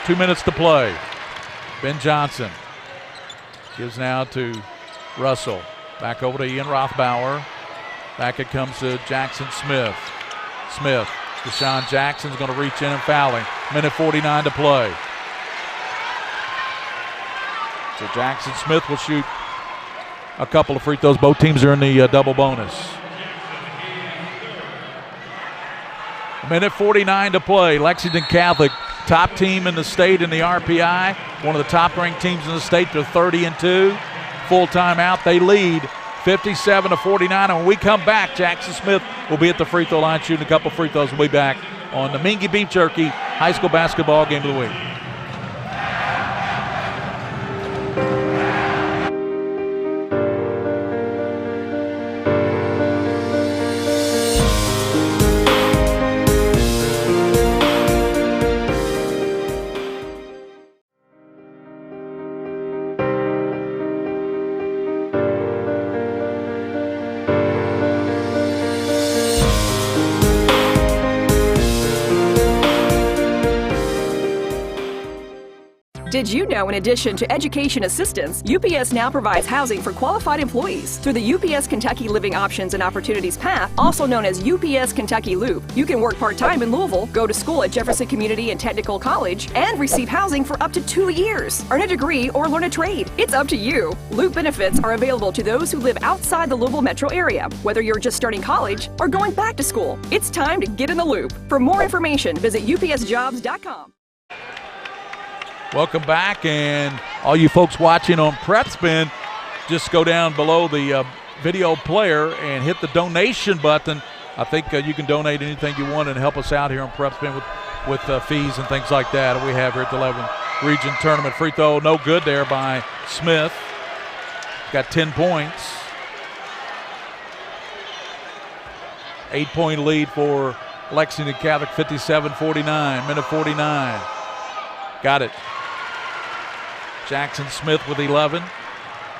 2 minutes to play. Ben Johnson gives now to Russell. Back over to Ian Rothbauer. Back it comes to Jackson Smith. Deshaun Jackson's going to reach in and fouling. Minute 49 to play. So Jackson Smith will shoot a couple of free throws. Both teams are in the double bonus. Minute 49 to play. Lexington Catholic, top team in the state in the RPI. One of the top-ranked teams in the state. They're 30-2. Full timeout. They lead 57-49. And when we come back, Jackson Smith will be at the free throw line shooting a couple free throws. We'll be back on the Mingy Beef Jerky High School Basketball Game of the Week. Did you know in addition to education assistance, UPS now provides housing for qualified employees? Through the UPS Kentucky Living Options and Opportunities Path, also known as UPS Kentucky Loop, you can work part-time in Louisville, go to school at Jefferson Community and Technical College, and receive housing for up to 2 years. Earn a degree or learn a trade. It's up to you. Loop benefits are available to those who live outside the Louisville metro area, whether you're just starting college or going back to school. It's time to get in the loop. For more information, visit upsjobs.com. Welcome back, and all you folks watching on Prep Spin, just go down below the video player and hit the donation button. I think you can donate anything you want and help us out here on Prep Spin with fees and things like that we have here at the 11th Region Tournament. Free throw, no good there by Smith. Got 10 points. 8-point lead for Lexington Catholic, 57-49, minute 49. Got it. Jackson Smith with 11.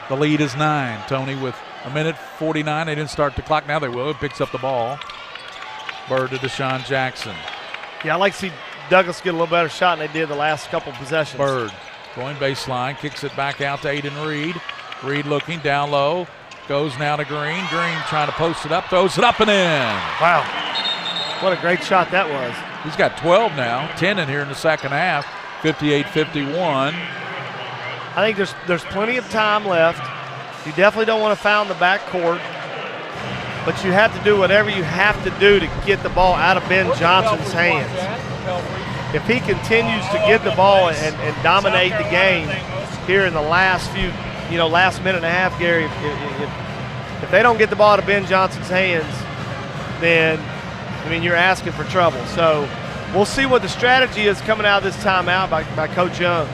The lead is 9. Tony with a minute 49. They didn't start the clock. Now they will. It picks up the ball. Bird to Deshaun Jackson. Yeah, I like to see Douglas get a little better shot than they did the last couple possessions. Bird going baseline, kicks it back out to Aiden Reed. Reed looking down low. Goes now to Green. Green trying to post it up. Throws it up and in. Wow. What a great shot that was. He's got 12 now. 10 in here in the second half. 58-51. I think there's plenty of time left. You definitely don't want to foul in the backcourt, but you have to do whatever you have to do to get the ball out of Ben Johnson's hands. If he continues to get the ball and dominate the game here in the last last minute and a half, Gary, if they don't get the ball out of Ben Johnson's hands, then, you're asking for trouble. So we'll see what the strategy is coming out of this timeout by Coach Young.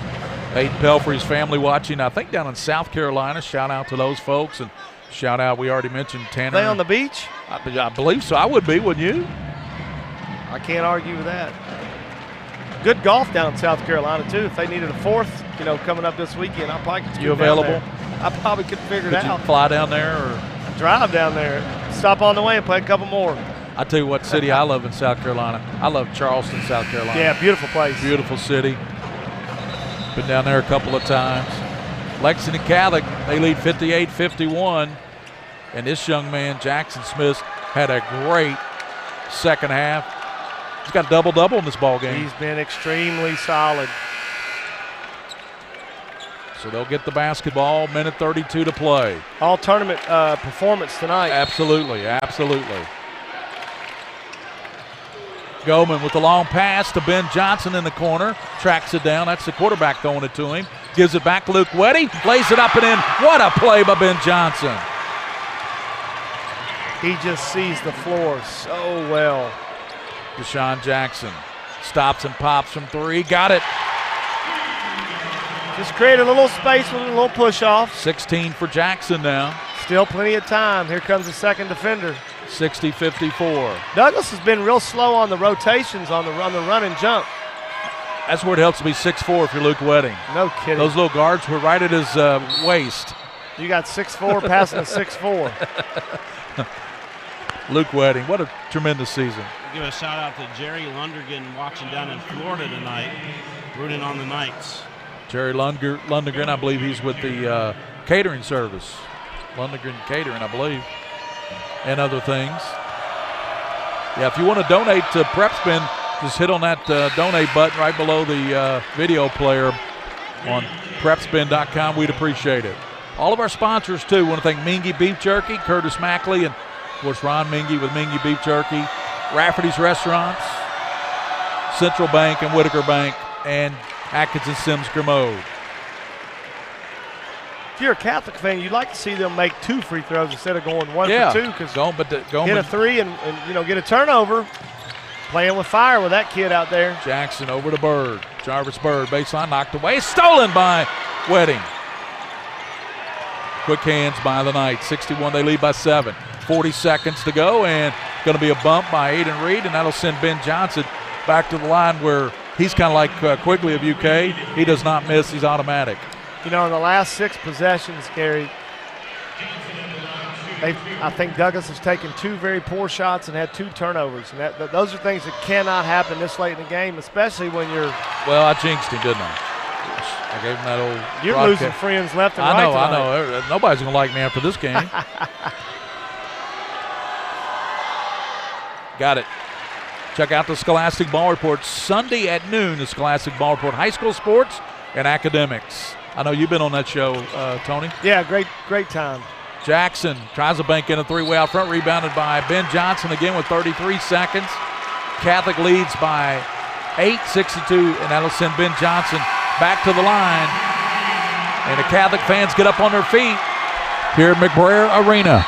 Peyton Pelfrey's family watching, I think, down in South Carolina. Shout out to those folks, and shout out, we already mentioned Tanner. Are they on the beach? I believe so. I would be, wouldn't you? I can't argue with that. Good golf down in South Carolina, too. If they needed a fourth, coming up this weekend, I probably could. You available? I probably could figure it out. Could you fly down there or drive down there? Stop on the way and play a couple more. I tell you what city I love in South Carolina. I love Charleston, South Carolina. Yeah, beautiful place. Beautiful city. Been down there a couple of times. Lexington Catholic, they lead 58-51. And this young man, Jackson Smith, had a great second half. He's got a double-double in this ball game. He's been extremely solid. So they'll get the basketball, minute 32 to play. All tournament performance tonight. Absolutely, absolutely. Goldman with the long pass to Ben Johnson in the corner. Tracks it down. That's the quarterback throwing it to him. Gives it back to Luke Weddy. Lays it up and in. What a play by Ben Johnson. He just sees the floor so well. Deshaun Jackson stops and pops from three. Got it. Just created a little space with a little push off. 16 for Jackson now. Still plenty of time. Here comes the second defender. 60-54. Douglas has been real slow on the rotations on the run and jump. That's where it helps to be 6'4" if you're Luke Wedding. No kidding. Those little guards were right at his waist. You got 6'4" passing a 6'4". Luke Wedding, what a tremendous season. Give a shout out to Jerry Lundergan watching down in Florida tonight, rooting on the Knights. Jerry Lundgren, I believe he's with the catering service. Lundgren Catering, I believe, and other things. Yeah, if you want to donate to Prep Spin, just hit on that donate button right below the video player on prepspin.com. We'd appreciate it. All of our sponsors, too. Want to thank Mingy Beef Jerky, Curtis Mackley, and, of course, Ron Mingy with Mingy Beef Jerky, Rafferty's Restaurants, Central Bank and Whitaker Bank, and Atkinson Sims Kermode. If you're a Catholic fan, you'd like to see them make 2 free throws instead of going 1 for 2. Because hit a 3 and get a turnover. Playing with fire with that kid out there. Jackson over to Bird. Jarvis Bird, baseline knocked away. Stolen by Wedding. Quick hands by the Knights. 61, they lead by 7. 40 seconds to go, and going to be a bump by Aiden Reed, and that'll send Ben Johnson back to the line where he's kind of like Quigley of UK. He does not miss. He's automatic. In the last 6 possessions, Gary, I think Douglas has taken 2 very poor shots and had 2 turnovers. And those are things that cannot happen this late in the game, especially when you're. Well, I jinxed him, didn't I? I gave him that old. You're broadcast. losing friends left and right. I know. Nobody's gonna like me after this game. Got it. Check out the Scholastic Ball Report Sunday at noon. The Scholastic Ball Report, high school sports and academics. I know you've been on that show, Tony. Yeah, great time. Jackson tries to bank in a three-way out front, rebounded by Ben Johnson again with 33 seconds. Catholic leads by 8, 62, and that'll send Ben Johnson back to the line. And the Catholic fans get up on their feet here at McBrayer Arena.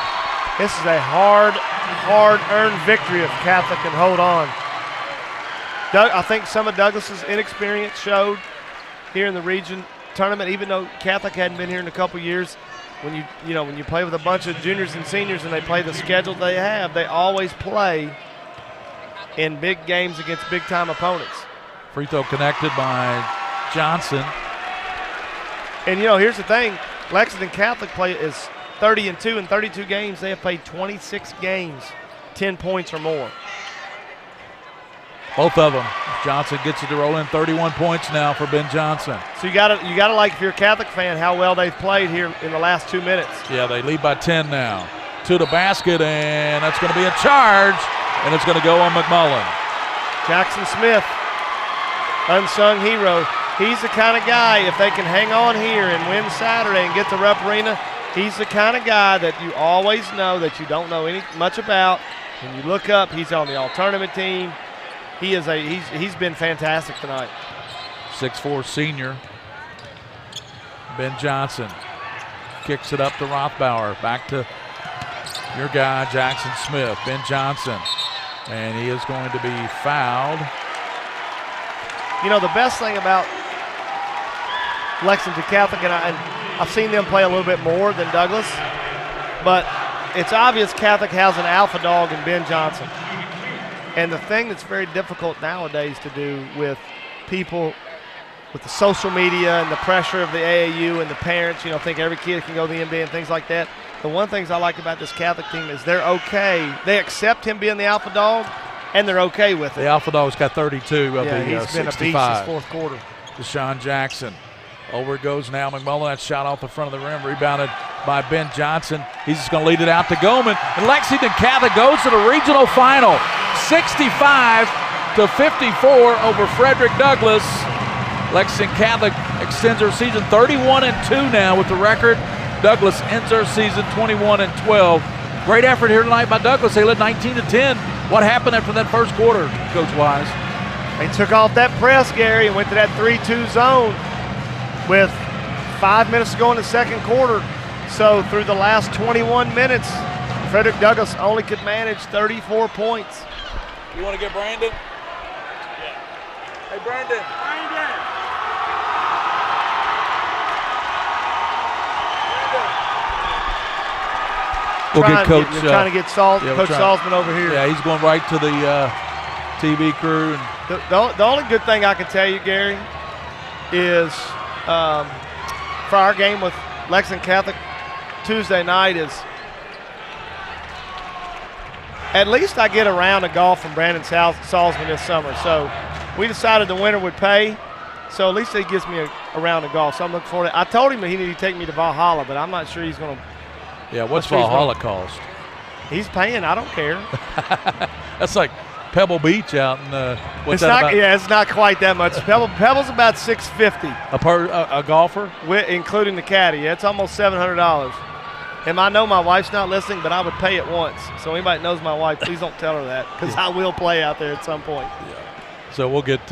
This is a hard-earned victory if Catholic can hold on. I think some of Douglas's inexperience showed here in the region tournament, even though Catholic hadn't been here in a couple years. When you play with a bunch of juniors and seniors and they play the schedule they have, they always play in big games against big-time opponents. Free throw connected by Johnson. And, here's the thing. Lexington Catholic is 30-2 in 32 games. They have played 26 games, 10 points or more. Both of them. Johnson gets it to roll in. 31 points now for Ben Johnson. So you gotta like, if you're a Catholic fan, how well they've played here in the last 2 minutes. Yeah, they lead by 10 now. To the basket, and that's going to be a charge, and it's going to go on McMullen. Jackson Smith, unsung hero. He's the kind of guy, if they can hang on here and win Saturday and get to Rupp Arena, he's the kind of guy that you always know that you don't know much about. When you look up, he's on the all-tournament team. He's been fantastic tonight. 6'4" senior. Ben Johnson kicks it up to Rothbauer. Back to your guy, Jackson Smith. Ben Johnson. And he is going to be fouled. The best thing about Lexington Catholic, and I've seen them play a little bit more than Douglas, but it's obvious Catholic has an alpha dog in Ben Johnson. And the thing that's very difficult nowadays to do with people, with the social media and the pressure of the AAU and the parents, think every kid can go to the NBA and things like that. The one things I like about this Catholic team is they're okay. They accept him being the alpha dog, and they're okay with it. The alpha dog's got 32 of the 65. He's been a beast this fourth quarter. Deshaun Jackson. Over it goes now. McMullen, that shot off the front of the rim, rebounded by Ben Johnson. He's just going to lead it out to Goldman. And Lexington Catholic goes to the regional final, 65-54 over Frederick Douglass. Lexington Catholic extends their season 31-2 now with the record. Douglass ends their season 21-12. Great effort here tonight by Douglass. They led 19-10. What happened after that first quarter, Coach Wise? They took off that press, Gary, and went to that 3-2 zone with 5 minutes to go in the second quarter. So through the last 21 minutes, Frederick Douglass only could manage 34 points. You want to get Brandon? Yeah. Hey, Brandon. We'll get Coach. Trying to get Coach Salzman over here. Yeah, he's going right to the TV crew. And the only good thing I can tell you, Gary, is for our game with Lexington Catholic Tuesday night is at least I get a round of golf from Brandon Salzman this summer. So we decided the winner would pay. So at least he gives me a round of golf. So I'm looking forward to it. I told him that he needed to take me to Valhalla, but I'm not sure he's going to. Yeah, what's Valhalla cost? He's paying. I don't care. That's like Pebble Beach out in what's that about? Yeah, it's not quite that much. Pebble's about $650. A golfer? Including the caddy. Yeah, it's almost $700. And I know my wife's not listening, but I would pay it once. So anybody that knows my wife, please don't tell her that, because I will play out there at some point. Yeah. So we'll get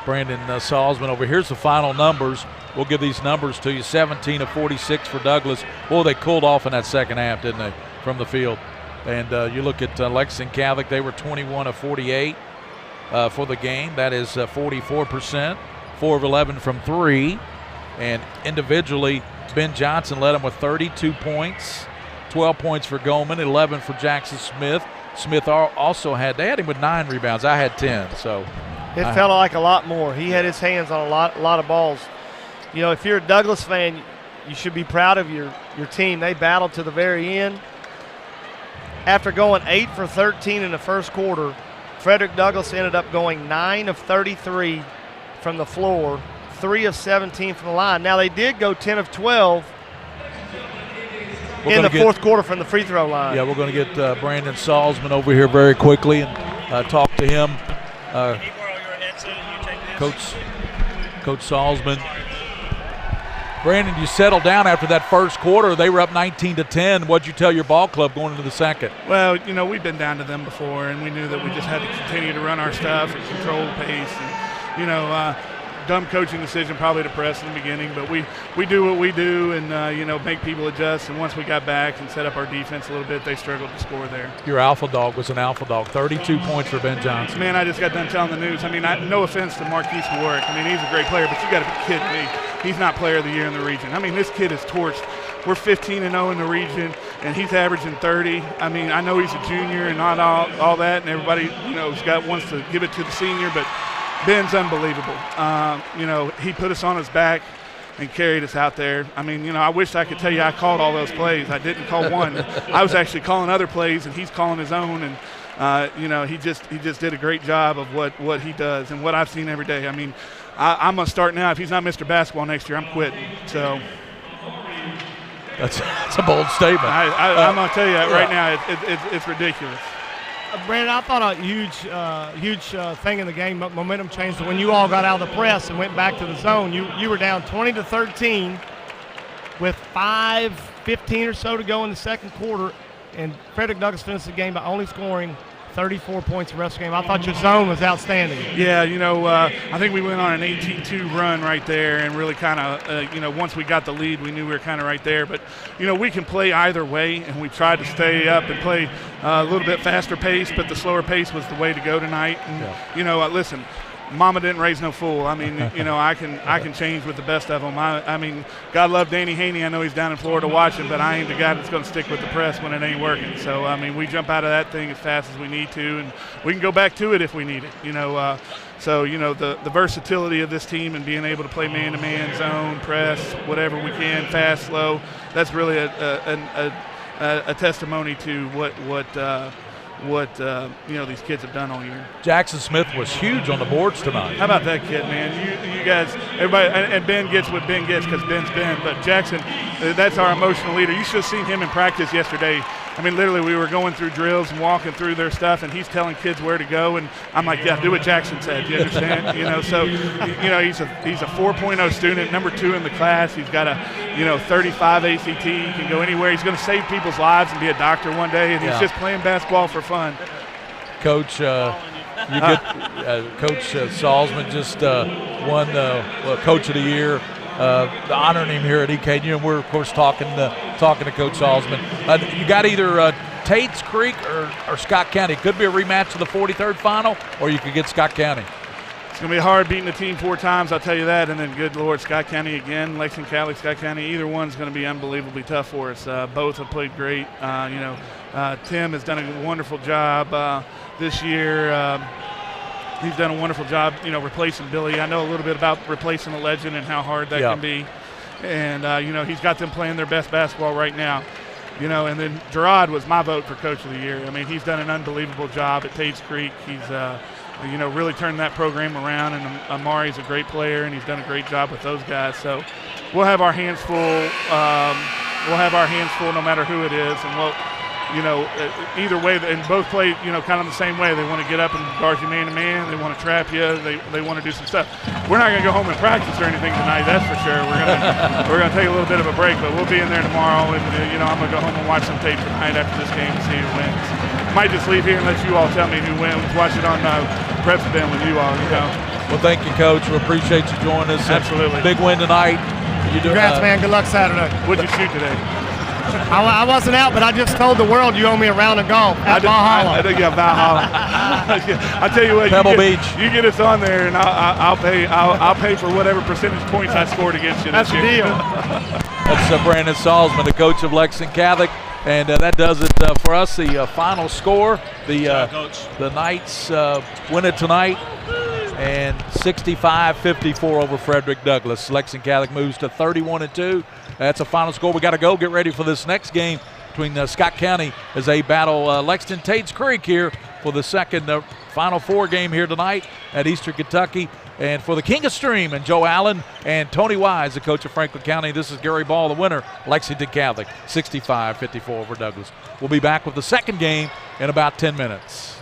Brandon Salzman over. Here's the final numbers. We'll give these numbers to you. 17 of 46 for Douglass. Boy, they cooled off in that second half, didn't they, from the field? And you look at Lexington Catholic, they were 21 of 48 for the game. That is 44%, 4 of 11 from 3. And individually, Ben Johnson led them with 32 points, 12 points for Goldman, 11 for Jackson Smith. Smith also had him with 9 rebounds. I had 10. So it felt like a lot more. He had his hands on a lot of balls. If you're a Douglass fan, you should be proud of your team. They battled to the very end. After going 8 for 13 in the first quarter, Frederick Douglass ended up going 9 of 33 from the floor, 3 of 17 from the line. Now, they did go 10 of 12 in the fourth quarter from the free throw line. Yeah, we're going to get Brandon Salzman over here very quickly and talk to him. Coach Salzman. Brandon, you settled down after that first quarter. They were up 19-10. What'd you tell your ball club going into the second? Well, you know, we've been down to them before, and we knew that we just had to continue to run our stuff and control the pace. And, you know, dumb coaching decision probably to press in the beginning, but we do what we do and, you know, make people adjust. And once we got back and set up our defense a little bit, they struggled to score there. Your alpha dog was an alpha dog, 32 points for Ben Johnson. Man, I just got done telling the news. I mean, no offense to Marquise Warwick. I mean, he's a great player, but you got to be kidding me. He's not player of the year in the region. I mean, this kid is torched. We're 15-0 in the region, and he's averaging 30. I mean, I know he's a junior and not all that, and everybody, you know, wants to give it to the senior, but Ben's unbelievable. You know, he put us on his back and carried us out there. I mean, you know, I wish I could tell you I called all those plays. I didn't call one. I was actually calling other plays, and he's calling his own. And you know, he just did a great job of what he does and what I've seen every day. I mean, I'm gonna start now. If he's not Mr. Basketball next year, I'm quitting. So that's a bold statement. I'm gonna tell you that right now. It's ridiculous. Brandon, I thought a huge thing in the game, momentum changed when you all got out of the press and went back to the zone. You were down 20-13 with 5:15 or so to go in the second quarter, and Frederick Douglass finished the game by only scoring 34 points the rest of the game. I thought your zone was outstanding. Yeah, you know, I think we went on an 18-2 run right there and really kind of, you know, once we got the lead, we knew we were kind of right there. But, you know, we can play either way, and we tried to stay up and play a little bit faster pace, but the slower pace was the way to go tonight. And, you know, listen, Mama didn't raise no fool. I mean, you know, I can change with the best of them. I mean, God love Danny Haney. I know he's down in Florida watching, but I ain't the guy that's going to stick with the press when it ain't working. So, I mean, we jump out of that thing as fast as we need to, and we can go back to it if we need it. You know, so, you know, the versatility of this team and being able to play man-to-man, zone, press, whatever we can, fast, slow, that's really a testimony to what you know, these kids have done all year. Jackson Smith was huge on the boards tonight. How about that kid, man? You guys, everybody, and Ben gets what Ben gets because Ben's Ben, but Jackson, that's our emotional leader. You should have seen him in practice yesterday. I mean, literally, we were going through drills and walking through their stuff, and he's telling kids where to go, and I'm like, yeah, do what Jackson said. You understand? You know, so, you know, he's a 4.0 student, number 2 in the class. He's got a, you know, 35 ACT. He can go anywhere. He's going to save people's lives and be a doctor one day, and he's just playing basketball for fun. Coach, Coach Salzman just won Coach of the Year. Honoring him here at EKU, and we're of course talking to Coach Salzman. You got either Tate's Creek or Scott County. Could be a rematch of the 43rd final, or you could get Scott County. It's going to be hard beating the team 4 times, I'll tell you that, and then good Lord, Scott County again, Lexington Catholic, Scott County. Either one's going to be unbelievably tough for us. Both have played great. You know, Tim has done a wonderful job this year. He's done a wonderful job, you know, replacing Billy. I know a little bit about replacing a legend and how hard that can be. And, you know, he's got them playing their best basketball right now. You know, and then Gerard was my vote for Coach of the Year. I mean, he's done an unbelievable job at Tate's Creek. He's, you know, really turned that program around. And Amari's a great player, and he's done a great job with those guys. So we'll have our hands full. We'll have our hands full no matter who it is. And we'll, you know, either way, and both play, you know, kind of the same way. They want to get up and guard you man-to-man. They want to trap you. They want to do some stuff. We're not going to go home and practice or anything tonight, that's for sure. We're going to take a little bit of a break, but we'll be in there tomorrow. And, you know, I'm going to go home and watch some tape tonight after this game and see who wins. Might just leave here and let you all tell me who wins. Watch it on Preps Ben with you all, you know. Well, thank you, Coach. We appreciate you joining us. Absolutely. Big win tonight. Congrats, man. Good luck Saturday. What'd you shoot today? I wasn't out, but I just told the world you owe me a round of golf at Valhalla. Yeah, Valhalla. I tell you what, Pebble Beach. You get us on there, and I'll pay for whatever percentage points I scored against you. That's the deal. That's Brandon Salzman, the coach of Lexington Catholic, and that does it for us. The final score: the Knights win it tonight, and 65-54 over Frederick Douglass. Lexington Catholic moves to 31-2. That's a final score. We got to go get ready for this next game between Scott County as they battle Lexington Tate's Creek here for the second Final Four game here tonight at Eastern Kentucky. And for the King of Stream and Joe Allen and Tony Wise, the coach of Franklin County, this is Gary Ball, the winner, Lexington Catholic, 65-54 over Douglas. We'll be back with the second game in about 10 minutes.